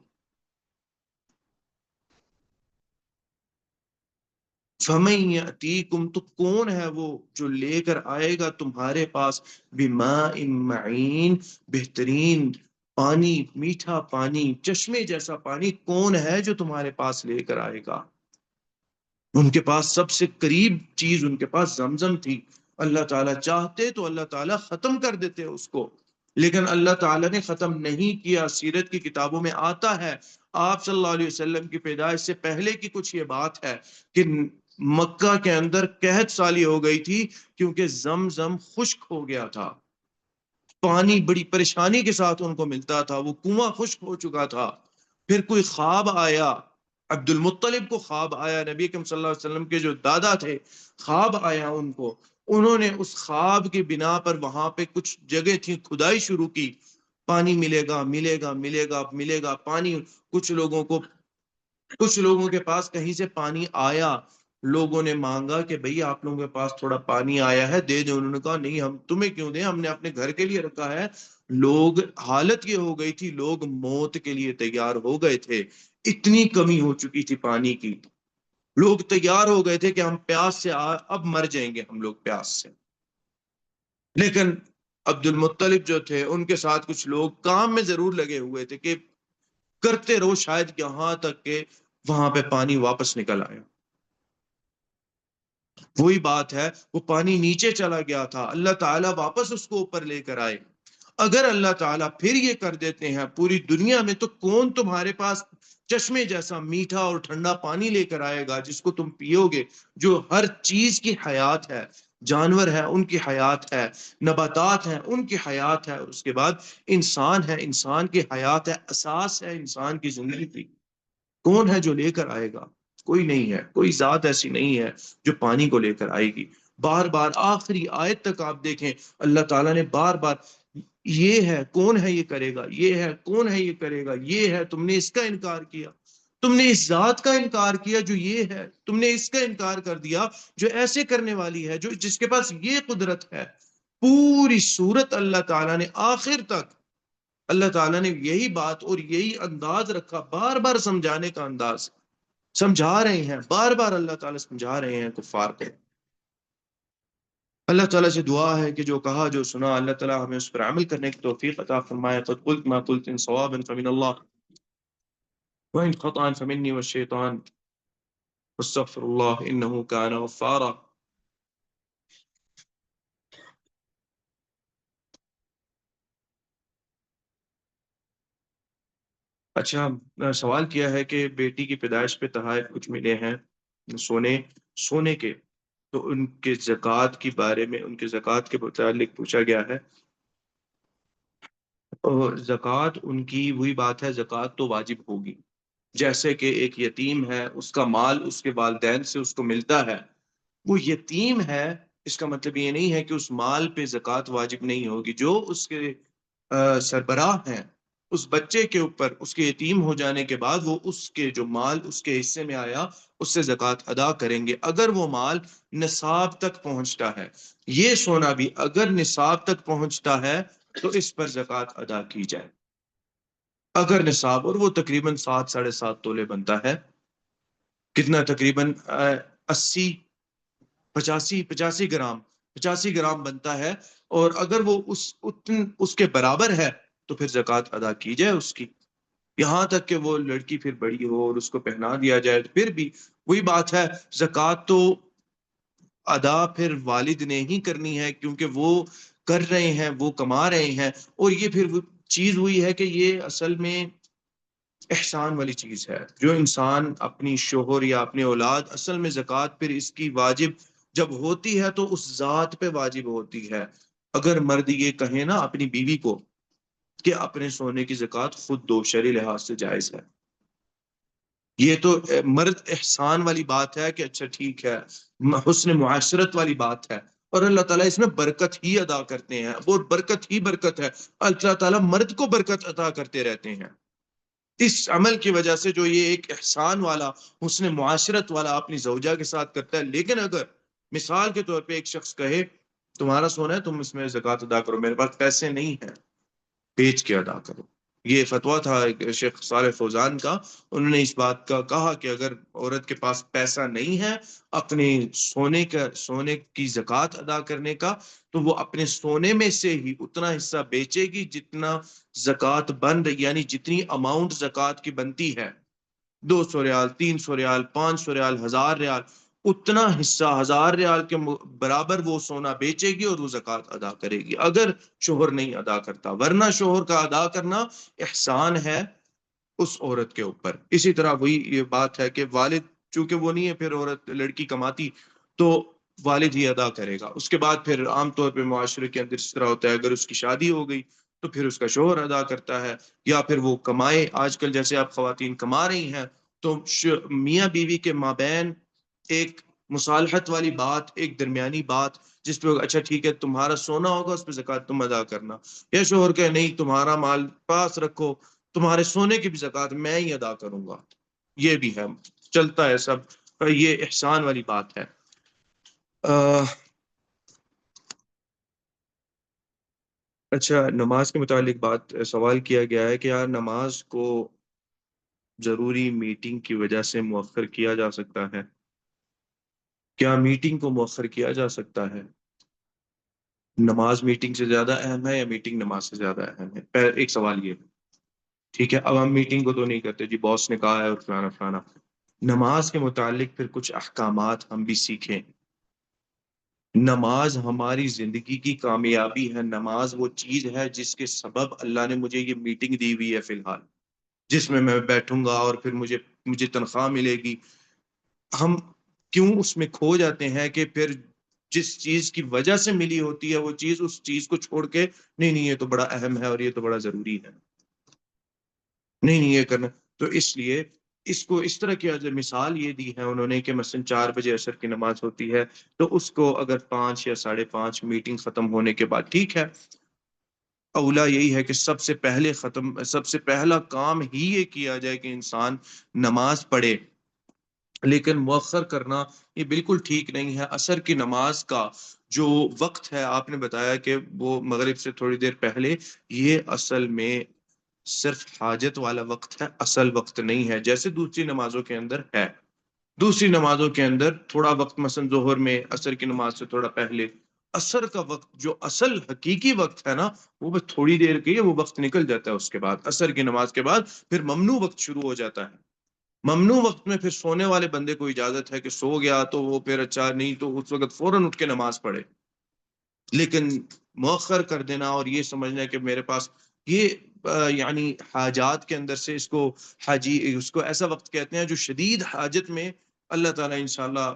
فَمَن يَأْتِيكُمْ، تو کون ہے وہ جو لے کر آئے گا تمہارے پاس، بِمَاءٍ مَعِین، بہترین پانی، میٹھا پانی، چشمے جیسا پانی، کون ہے جو تمہارے پاس لے کر آئے گا؟ ان کے پاس سب سے قریب چیز ان کے پاس زمزم تھی، اللہ تعالیٰ چاہتے تو اللہ تعالیٰ ختم کر دیتے اس کو، لیکن اللہ تعالیٰ نے ختم نہیں کیا۔ سیرت کی کتابوں میں آتا ہے، آپ صلی اللہ علیہ وسلم کی پیدائش سے پہلے کی کچھ یہ بات ہے کہ مکہ کے اندر قحط سالی ہو گئی تھی، کیونکہ زمزم خشک ہو گیا تھا، پانی بڑی پریشانی کے ساتھ ان کو ملتا تھا، وہ کنواں خشک ہو چکا تھا، پھر کوئی خواب آیا، عبد المطلب کو خواب آیا، نبی اکرم صلی اللہ علیہ وسلم کے جو دادا تھے، خواب آیا ان کو، انہوں نے اس خواب کی بنا پر وہاں پہ کچھ جگہ تھی، کھدائی شروع کی، پانی ملے گا ملے گا ملے گا ملے گا پانی، کچھ لوگوں کے پاس کہیں سے پانی آیا، لوگوں نے مانگا کہ بھئی آپ لوگوں کے پاس تھوڑا پانی آیا ہے دے دیں، انہوں نے کہا نہیں ہم تمہیں کیوں دیں، ہم نے اپنے گھر کے لیے رکھا ہے۔ لوگ، حالت یہ ہو گئی تھی، لوگ موت کے لیے تیار ہو گئے تھے، اتنی کمی ہو چکی تھی پانی کی، لوگ تیار ہو گئے تھے کہ ہم پیاس سے اب مر جائیں گے ہم لوگ پیاس سے۔ لیکن عبد المطلب جو تھے، ان کے ساتھ کچھ لوگ کام میں ضرور لگے ہوئے تھے کہ کرتے رہو شاید یہاں تک کہ وہاں پہ پانی واپس نکل آیا۔ وہی بات ہے، وہ پانی نیچے چلا گیا تھا، اللہ تعالیٰ واپس اس کو اوپر لے کر آئے۔ اگر اللہ تعالیٰ پھر یہ کر دیتے ہیں پوری دنیا میں، تو کون تمہارے پاس چشمے جیسا میٹھا اور ٹھنڈا پانی لے کر آئے گا جس کو تم پیو گے، جو ہر چیز کی حیات ہے، جانور ہے ان کی حیات ہے، نباتات ہیں ان کی حیات ہے، اور اس کے بعد انسان ہے، انسان کی حیات ہے، اساس ہے انسان کی زندگی کی۔ کون ہے جو لے کر آئے گا؟ کوئی نہیں ہے، کوئی ذات ایسی نہیں ہے جو پانی کو لے کر آئے گی۔ بار بار آخری آیت تک آپ دیکھیں، اللہ تعالیٰ نے بار بار یہ ہے، کون ہے یہ کرے گا، یہ ہے، کون ہے یہ کرے گا، یہ ہے، تم نے اس کا انکار کیا، تم نے اس ذات کا انکار کیا جو یہ ہے، تم نے اس کا انکار کر دیا جو ایسے کرنے والی ہے، جو جس کے پاس یہ قدرت ہے۔ پوری صورت اللہ تعالیٰ نے آخر تک، اللہ تعالیٰ نے یہی بات اور یہی انداز رکھا، بار بار سمجھانے کا انداز، سمجھا رہے ہیں، بار بار اللہ تعالیٰ سمجھا رہے ہیں کفار کو۔ اللہ تعالیٰ سے دعا ہے کہ جو کہا جو سنا، اللہ تعالیٰ ہمیں اس پر عمل کرنے کی توفیق عطا فرمائے۔ قد قلت ما قلت ان صوابا فمن اللہ وان خطأ فمنی والشیطان واستغفر اللہ انہ کان غفارا۔ اچھا، سوال کیا ہے کہ بیٹی کی پیدائش پہ تحائف کچھ ملے ہیں سونے کے، تو ان کے زکوٰۃ کے بارے میں، ان کے زکوٰۃ کے متعلق پوچھا گیا ہے۔ اور زکوٰۃ ان کی وہی بات ہے، زکوٰۃ تو واجب ہوگی، جیسے کہ ایک یتیم ہے، اس کا مال اس کے والدین سے اس کو ملتا ہے، وہ یتیم ہے، اس کا مطلب یہ نہیں ہے کہ اس مال پہ زکوٰۃ واجب نہیں ہوگی۔ جو اس کے سربراہ ہیں، اس بچے کے اوپر، اس کے یتیم ہو جانے کے بعد، وہ اس کے جو مال اس کے حصے میں آیا اس سے زکوٰۃ ادا کریں گے، اگر وہ مال نصاب تک پہنچتا ہے۔ یہ سونا بھی اگر نصاب تک پہنچتا ہے تو اس پر زکوٰۃ ادا کی جائے، اگر نصاب، اور وہ تقریباً 7 ساڑھے 7 تولے بنتا ہے، کتنا تقریباً 80 85 گرام بنتا ہے، اور اگر وہ اس کے برابر ہے تو پھر زکوٰۃ ادا کی جائے اس کی، یہاں تک کہ وہ لڑکی پھر بڑی ہو اور اس کو پہنا دیا جائے، پھر بھی وہی بات ہے، زکوٰۃ تو ادا پھر والد نے ہی کرنی ہے، کیونکہ وہ کر رہے ہیں، وہ کما رہے ہیں، اور یہ پھر وہ چیز ہوئی ہے کہ یہ اصل میں احسان والی چیز ہے، جو انسان اپنی شوہر یا اپنی اولاد، اصل میں زکوٰۃ پھر اس کی واجب جب ہوتی ہے تو اس ذات پہ واجب ہوتی ہے۔ اگر مرد یہ کہے نا اپنی بیوی کو کہ اپنے سونے کی زکوٰۃ خود دو، شرعی لحاظ سے جائز ہے، یہ تو مرد احسان والی بات ہے کہ اچھا ٹھیک ہے، حسن معاشرت والی بات ہے، اور اللہ تعالیٰ اس میں برکت ہی ادا کرتے ہیں، وہ برکت ہی برکت ہے، اللہ تعالیٰ مرد کو برکت عطا کرتے رہتے ہیں اس عمل کی وجہ سے، جو یہ ایک احسان والا، حسن معاشرت والا اپنی زوجہ کے ساتھ کرتا ہے۔ لیکن اگر مثال کے طور پہ ایک شخص کہے تمہارا سونا ہے، تم اس میں زکوٰۃ ادا کرو، میرے پاس پیسے نہیں ہیں، بیچ کے ادا کرو، یہ فتویٰ تھا شیخ صالح فوزان کا، انہوں نے اس بات کا کہا کہ اگر عورت کے پاس پیسہ نہیں ہے اپنے سونے کی زکوٰۃ ادا کرنے کا، تو وہ اپنے سونے میں سے ہی اتنا حصہ بیچے گی جتنا زکوٰۃ بند، یعنی جتنی اماؤنٹ زکوٰۃ کی بنتی ہے، 200 ریال، 300 ریال، 500 ریال، 1000 ریال، اتنا حصہ 1000 ریال کے برابر وہ سونا بیچے گی اور وہ زکوٰۃ ادا کرے گی، اگر شوہر نہیں ادا کرتا، ورنہ شوہر کا ادا کرنا احسان ہے اس عورت کے اوپر۔ اسی طرح وہی یہ بات ہے کہ والد چونکہ وہ نہیں ہے، پھر عورت لڑکی کماتی تو والد ہی ادا کرے گا۔ اس کے بعد پھر عام طور پہ معاشرے کے اندر اس طرح ہوتا ہے، اگر اس کی شادی ہو گئی تو پھر اس کا شوہر ادا کرتا ہے، یا پھر وہ کمائے. آج کل جیسے آپ خواتین کما رہی ہیں تو میاں بیوی کے مابین ایک مصالحت والی بات، ایک درمیانی بات جس پہ اچھا ٹھیک ہے تمہارا سونا ہوگا اس پہ زکوٰۃ تم ادا کرنا، یا شوہر کہ نہیں تمہارا مال پاس رکھو، تمہارے سونے کی بھی زکوٰۃ میں ہی ادا کروں گا. یہ بھی ہے، چلتا ہے سب. یہ احسان والی بات ہے. اچھا، نماز کے متعلق بات سوال کیا گیا ہے کہ یار نماز کو ضروری میٹنگ کی وجہ سے مؤخر کیا جا سکتا ہے؟ کیا میٹنگ کو مؤخر کیا جا سکتا ہے؟ نماز میٹنگ سے زیادہ اہم ہے یا میٹنگ نماز سے زیادہ اہم ہے؟ ایک سوال یہ ہے. ٹھیک ہے، اب ہم میٹنگ کو تو نہیں کرتے جی، باس نے کہا ہے اور فلانا فلانا. نماز کے متعلق پھر کچھ احکامات ہم بھی سیکھیں. نماز ہماری زندگی کی کامیابی ہے. نماز وہ چیز ہے جس کے سبب اللہ نے مجھے یہ میٹنگ دی ہوئی ہے فی الحال، جس میں میں بیٹھوں گا اور پھر مجھے تنخواہ ملے گی. ہم کیوں اس میں کھو جاتے ہیں کہ پھر جس چیز کی وجہ سے ملی ہوتی ہے وہ چیز، اس چیز کو چھوڑ کے نہیں نہیں یہ تو بڑا اہم ہے اور یہ تو بڑا ضروری ہے، نہیں نہیں یہ کرنا. تو اس لیے اس کو اس طرح کیا جائے. مثال یہ دی ہے انہوں نے کہ مثلا 4 بجے عصر کی نماز ہوتی ہے تو اس کو اگر 5 یا 5:30 میٹنگ ختم ہونے کے بعد، ٹھیک ہے، اولا یہی ہے کہ سب سے پہلا کام ہی یہ کیا جائے کہ انسان نماز پڑھے. لیکن مؤخر کرنا یہ بالکل ٹھیک نہیں ہے. عصر کی نماز کا جو وقت ہے آپ نے بتایا کہ وہ مغرب سے تھوڑی دیر پہلے، یہ اصل میں صرف حاجت والا وقت ہے، اصل وقت نہیں ہے. جیسے دوسری نمازوں کے اندر ہے، دوسری نمازوں کے اندر تھوڑا وقت مثلا ظہر میں عصر کی نماز سے تھوڑا پہلے، عصر کا وقت جو اصل حقیقی وقت ہے نا وہ بس تھوڑی دیر کے وہ وقت نکل جاتا ہے. اس کے بعد عصر کی نماز کے بعد پھر ممنوع وقت شروع ہو جاتا ہے. ممنوع وقت میں پھر سونے والے بندے کو اجازت ہے کہ سو گیا تو وہ پھر اچھا، نہیں تو اس وقت فوراً اٹھ کے نماز پڑھے. لیکن مؤخر کر دینا اور یہ سمجھنا کہ میرے پاس یہ یعنی حاجات کے اندر سے اس کو ایسا وقت کہتے ہیں جو شدید حاجت میں اللہ تعالیٰ انشاءاللہ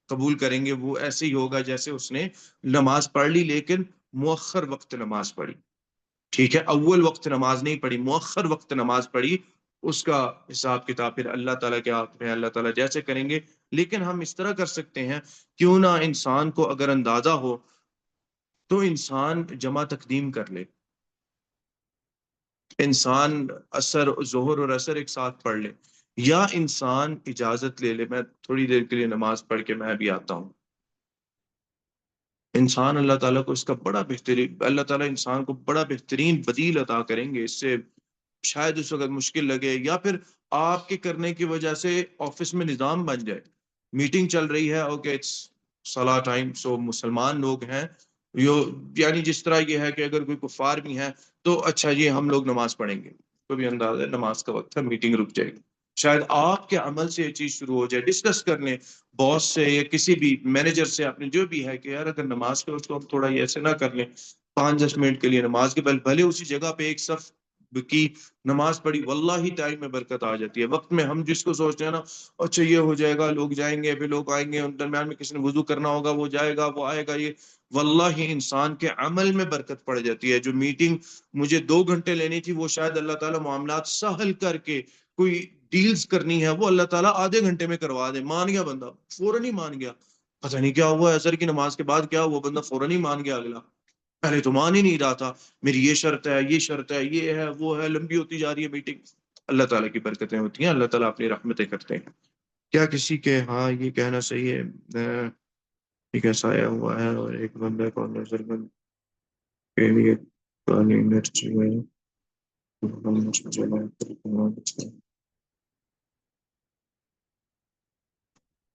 قبول کریں گے. وہ ایسے ہی ہوگا جیسے اس نے نماز پڑھ لی لیکن مؤخر وقت نماز پڑھی. ٹھیک ہے، اول وقت نماز نہیں پڑھی، مؤخر وقت نماز پڑھی. اس کا حساب کتاب پھر اللہ تعالیٰ کے ہاتھ میں، اللہ تعالیٰ جیسے کریں گے. لیکن ہم اس طرح کر سکتے ہیں، کیوں نہ انسان کو اگر اندازہ ہو تو انسان جمع تقدیم کر لے، انسان ظہر اور عصر ایک ساتھ پڑھ لے، یا انسان اجازت لے لے میں تھوڑی دیر کے لیے نماز پڑھ کے میں بھی آتا ہوں. انسان اللہ تعالیٰ کو اس کا بڑا بہترین، اللہ تعالیٰ انسان کو بڑا بہترین بدیل عطا کریں گے. اس سے شاید اس وقت مشکل لگے، یا پھر آپ کے کرنے کی وجہ سے آفس میں نظام بن جائے. میٹنگ چل رہی ہے، اوکے اٹس صلاح ٹائم، سو مسلمان لوگ ہیں یعنی جس طرح یہ ہے کہ اگر کوئی کفار بھی ہیں تو اچھا یہ ہم لوگ نماز پڑھیں گے، تو بھی انداز ہے نماز کا وقت ہے، میٹنگ رک جائے گی. شاید آپ کے عمل سے یہ چیز شروع ہو جائے. ڈسکس کر لیں باس سے یا کسی بھی مینیجر سے، آپ نے جو بھی ہے کہ یار اگر نماز کے وقت کو ہم تھوڑا یہ ایسے نہ کر لیں، 5-10 منٹ کے لیے نماز کے بھلے اسی جگہ پہ ایک صف کی نماز پڑھی، واللہ ٹائم میں برکت آ جاتی ہے. وقت میں ہم جس کو سوچتے ہیں نا اچھا یہ ہو جائے گا، لوگ جائیں گے، پھر لوگ آئیں گے، ان درمیان میں کسی نے وضو کرنا ہوگا، وہ جائے گا، وہ آئے گا، یہ واللہ انسان کے عمل میں برکت پڑ جاتی ہے. جو میٹنگ مجھے 2 گھنٹے لینی تھی وہ شاید اللہ تعالیٰ معاملات سہل کر کے، کوئی ڈیلز کرنی ہے وہ اللہ تعالیٰ آدھے گھنٹے میں کروا دے. مان گیا بندہ، فوراً ہی مان گیا. پتہ نہیں کیا ہوا عصر کی نماز کے بعد، کیا ہوا، بندہ فوراً ہی مان گیا. اگلا پہلے تو مان ہی نہیں رہا تھا، میری یہ شرط ہے، یہ شرط ہے، یہ ہے، وہ ہے، لمبی ہوتی جا رہی ہے میٹنگ. اللہ تعالیٰ کی برکتیں ہوتی ہیں، اللہ تعالیٰ اپنی رحمتیں کرتے ہیں. کیا کسی کے ہاں یہ کہنا صحیح ہے ٹھیک ہے سایہ ہوا ہے اور ایک بندہ کو نظر بند کے لیے کالی مرچ میں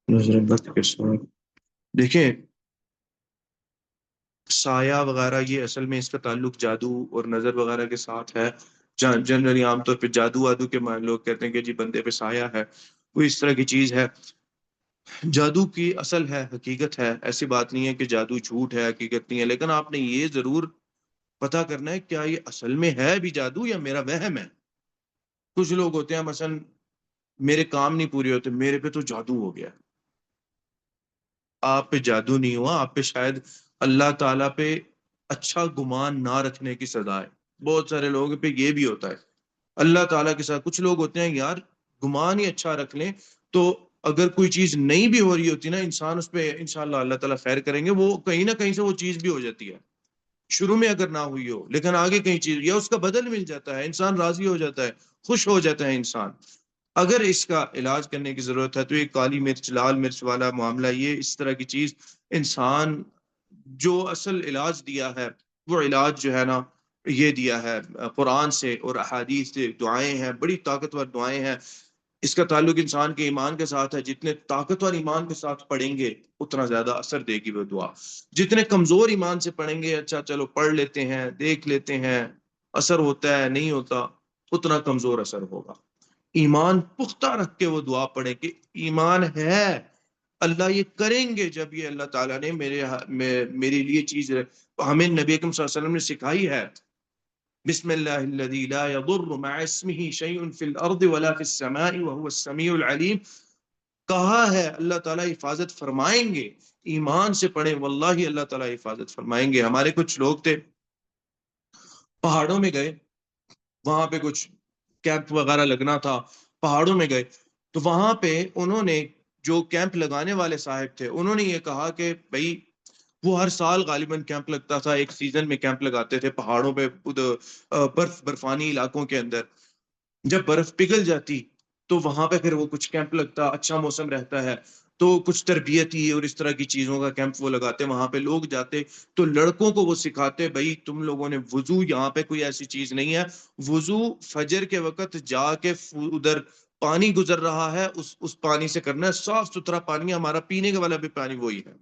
نظر بند کے ساتھ دیکھیں سایہ وغیرہ، یہ اصل میں اس کا تعلق جادو اور نظر وغیرہ کے ساتھ ہے. جنرلی عام طور پہ جادو وادو کے لوگ کہتے ہیں کہ جی بندے پہ سایہ ہے، وہ اس طرح کی چیز ہے. جادو کی اصل ہے، حقیقت ہے، ایسی بات نہیں ہے کہ جادو جھوٹ ہے، حقیقت نہیں ہے. لیکن آپ نے یہ ضرور پتا کرنا ہے کیا یہ اصل میں ہے بھی جادو یا میرا وہم ہے. کچھ لوگ ہوتے ہیں مثلا میرے کام نہیں پورے ہوتے، میرے پہ تو جادو ہو گیا. آپ پہ جادو نہیں ہوا، آپ پہ شاید اللہ تعالیٰ پہ اچھا گمان نہ رکھنے کی سزا ہے. بہت سارے لوگوں پہ یہ بھی ہوتا ہے اللہ تعالیٰ کے ساتھ. کچھ لوگ ہوتے ہیں یار گمان ہی اچھا رکھ لیں تو اگر کوئی چیز نہیں بھی ہو رہی ہوتی نا انسان اس پہ انشاءاللہ اللہ تعالیٰ خیر کریں گے, وہ کہیں نہ کہیں سے وہ چیز بھی ہو جاتی ہے, شروع میں اگر نہ ہوئی ہو لیکن آگے کہیں چیز یا اس کا بدل مل جاتا ہے, انسان راضی ہو جاتا ہے, خوش ہو جاتا ہے انسان. اگر اس کا علاج کرنے کی ضرورت ہے تو یہ کالی مرچ لال مرچ والا معاملہ, یہ اس طرح کی چیز انسان جو اصل علاج دیا ہے وہ علاج جو ہے نا یہ دیا ہے قرآن سے اور احادیث سے. دعائیں ہیں, بڑی طاقتور دعائیں ہیں, اس کا تعلق انسان کے ایمان کے ساتھ ہے. جتنے طاقتور ایمان کے ساتھ پڑھیں گے اتنا زیادہ اثر دے گی وہ دعا. جتنے کمزور ایمان سے پڑھیں گے, اچھا چلو پڑھ لیتے ہیں دیکھ لیتے ہیں اثر ہوتا ہے نہیں ہوتا, اتنا کمزور اثر ہوگا. ایمان پختہ رکھ کے وہ دعا پڑھیں کہ ایمان ہے اللہ یہ کریں گے, جب یہ اللہ تعالیٰ نے میرے لیے چیز ہمیں نبی اکرم صلی اللہ علیہ وسلم نے سکھائی ہے. بسم اللہ الذی لا یضر مع اسمہ شیء فی الارض ولا فی السماء وهو السمیع العلیم. کہا ہے اللہ تعالیٰ حفاظت فرمائیں گے, ایمان سے پڑھیں واللہ اللہ تعالیٰ حفاظت فرمائیں گے. ہمارے کچھ لوگ تھے پہاڑوں میں گئے, وہاں پہ کچھ کیمپ وغیرہ لگنا تھا, پہاڑوں میں گئے تو وہاں پہ انہوں نے جو کیمپ لگانے والے صاحب تھے انہوں نے یہ کہا کہ بھائی وہ ہر سال غالباً کیمپ لگتا تھا, ایک سیزن میں کیمپ لگاتے تھے پہاڑوں پہ برفانی علاقوں کے اندر. جب برف پگھل جاتی تو وہاں پہ پھر وہ کچھ کیمپ لگتا, اچھا موسم رہتا ہے تو کچھ تربیتی اور اس طرح کی چیزوں کا کیمپ وہ لگاتے, وہاں پہ لوگ جاتے تو لڑکوں کو وہ سکھاتے بھائی تم لوگوں نے وضو, یہاں پہ کوئی ایسی چیز نہیں ہے, وضو فجر کے وقت جا کے ادھر پانی گزر رہا ہے اس پانی سے کرنا ہے, صاف ستھرا پانی ہے, ہمارا پینے کے والا بھی پانی وہی ہے,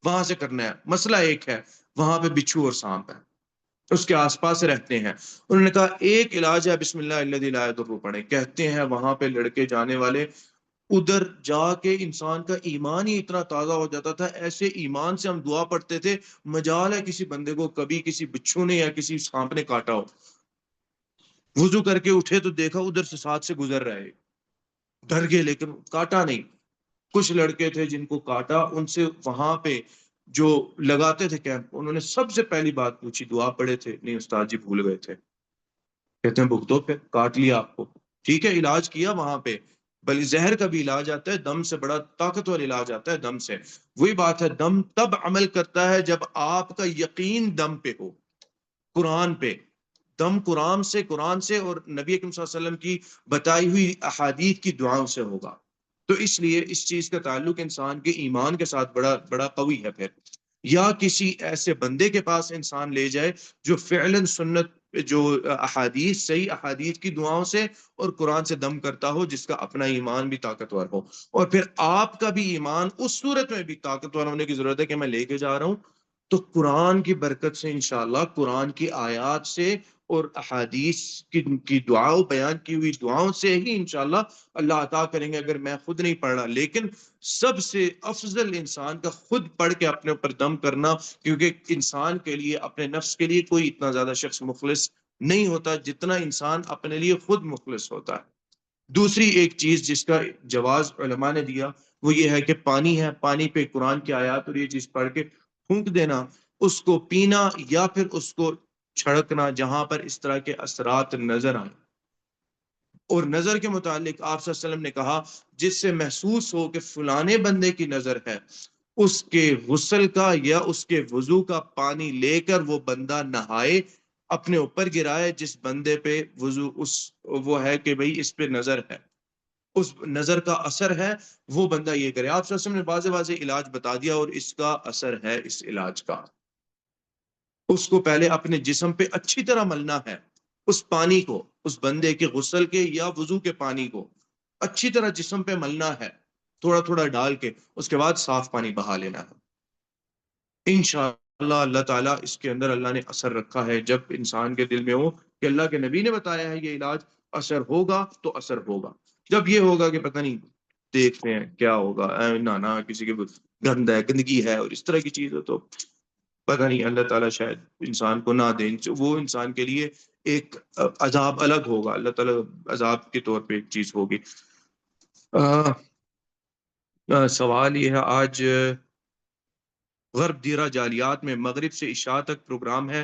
وہاں سے کرنا ہے. مسئلہ ایک ہے, وہاں پہ بچھو اور سانپ ہے, اس کے آس پاس رہتے ہیں. انہوں نے کہا ایک علاج ہے بسم اللہ الذی لا یضر پڑھیں. کہتے ہیں وہاں پہ لڑکے جانے والے ادھر جا کے انسان کا ایمان ہی اتنا تازہ ہو جاتا تھا, ایسے ایمان سے ہم دعا پڑھتے تھے مجال ہے کسی بندے کو کبھی کسی بچھو نے یا کسی سانپ نے کاٹا ہو, وضو کر کے اٹھے تو دیکھا ادھر سے ساتھ سے گزر رہے, ڈر گئے لیکن کاٹا نہیں. کچھ لڑکے تھے جن کو کاٹا, ان سے وہاں پہ جو لگاتے تھے کیمپ انہوں نے سب سے پہلی بات پوچھی دعا پڑھے تھے, نہیں استاد جی بھول گئے تھے. کہتے ہیں بھگتو پھر کاٹ لیا آپ کو, ٹھیک ہے علاج کیا وہاں پہ, بلکہ زہر کا بھی علاج آتا ہے, دم سے بڑا طاقتور علاج آتا ہے دم سے. وہی بات ہے دم تب عمل کرتا ہے جب آپ کا یقین دم پہ ہو, قرآن پہ. دم قرآن سے اور نبی اکرم صلی اللہ علیہ وسلم کی بتائی ہوئی احادیث کی دعاؤں سے ہوگا. تو اس لیے اس چیز کا تعلق انسان کے ایمان کے ساتھ بڑا بڑا قوی ہے. پھر یا کسی ایسے بندے کے پاس انسان لے جائے جو فعلاً سنت جو احادیث صحیح احادیث کی دعاؤں سے اور قرآن سے دم کرتا ہو, جس کا اپنا ایمان بھی طاقتور ہو. اور پھر آپ کا بھی ایمان اس صورت میں بھی طاقتور ہونے کی ضرورت ہے کہ میں لے کے جا رہا ہوں تو قرآن کی برکت سے انشاءاللہ, قرآن کی آیات سے اور احادیث کی دعاؤں بیان کی ہوئی دعاؤں سے ہی انشاءاللہ اللہ عطا کریں گے. اگر میں خود نہیں پڑھ رہا, لیکن سب سے افضل انسان کا خود پڑھ کے اپنے اوپر دم کرنا, کیونکہ انسان کے لیے اپنے نفس کے لیے کوئی اتنا زیادہ شخص مخلص نہیں ہوتا جتنا انسان اپنے لیے خود مخلص ہوتا ہے. دوسری ایک چیز جس کا جواز علماء نے دیا وہ یہ ہے کہ پانی ہے, پانی پہ قرآن کی آیات اور یہ چیز پڑھ کے پھونک دینا, اس کو پینا یا پھر اس کو چھڑکنا جہاں پر اس طرح کے اثرات نظر آئیں. اور نظر کے متعلق آپ صلی اللہ علیہ وسلم نے کہا جس سے محسوس ہو کہ فلانے بندے کی نظر ہے, اس کے غسل کا یا اس کے وضو کا پانی لے کر وہ بندہ نہائے, اپنے اوپر گرائے جس بندے پہ وضو وہ ہے کہ بھئی اس پہ نظر ہے, اس نظر کا اثر ہے, وہ بندہ یہ کرے. آپ صلی اللہ علیہ وسلم نے واضح واضح علاج بتا دیا اور اس کا اثر ہے اس علاج کا. اس کو پہلے اپنے جسم پہ اچھی طرح ملنا ہے, اس پانی کو, اس بندے کے غسل کے یا وضو کے پانی کو اچھی طرح جسم پہ ملنا ہے, تھوڑا تھوڑا ڈال کے, اس کے بعد صاف پانی بہا لینا ہے. انشاءاللہ اللہ تعالیٰ اس کے اندر اللہ نے اثر رکھا ہے. جب انسان کے دل میں ہو کہ اللہ کے نبی نے بتایا ہے یہ علاج, اثر ہوگا تو اثر ہوگا. جب یہ ہوگا کہ پتہ نہیں دیکھتے ہیں کیا ہوگا, نانا کسی کے گند ہے گندگی ہے اور اس طرح کی چیز ہو, تو پتہ نہیں اللہ تعالیٰ شاید انسان کو نہ دیں, وہ انسان کے لیے ایک عذاب الگ ہوگا, اللہ تعالیٰ عذاب کے طور پہ ایک چیز ہوگی. سوال یہ ہے, آج غرب دیرہ جالیات میں مغرب سے عشاء تک پروگرام ہے,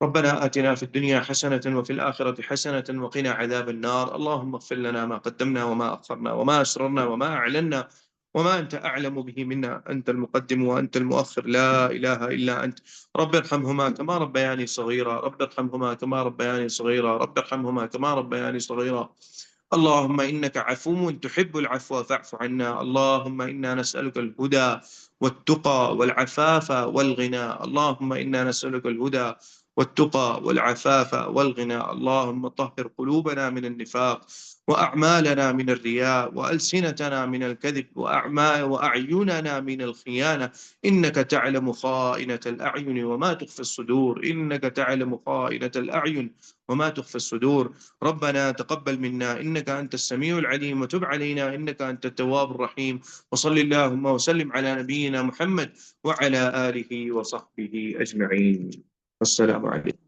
ربنا آتنا في الدنيا حسنة وفي الآخرة حسنة وقنا عذاب النار. اللهم اغفر لنا ما قدمنا وما أخرنا وما أسررنا وما أعلنا وما أنت أعلم به منا. أنت المقدم وأنت المؤخر، لا إله إلا أنت. رب ارحمهما كما ربياني صغيرا، رب ارحمهما كما ربياني صغيرا، رب ارحمهما كما ربياني صغيرا. اللهم إنك عفو تحب العفو فاعف عنا. اللهم إنا نسألك الهدى والتقى والعفاف والغنى. اللهم إنا نسألك الهدى والتقى والعفاف والغنى. اللهم طهر قلوبنا من النفاق، وأعمالنا من الرياء، وألسنتنا من الكذب، وأعيننا من الخيانة. إنك تعلم خائنة الأعين وما تخفي الصدور. إنك تعلم خائنة الأعين وما تخفي الصدور. ربنا تقبل منا إنك أنت السميع العليم، وتب علينا إنك أنت التواب الرحيم. وصل اللهم وسلم على نبينا محمد وعلى آله وصحبه أجمعين. والسلام عليكم.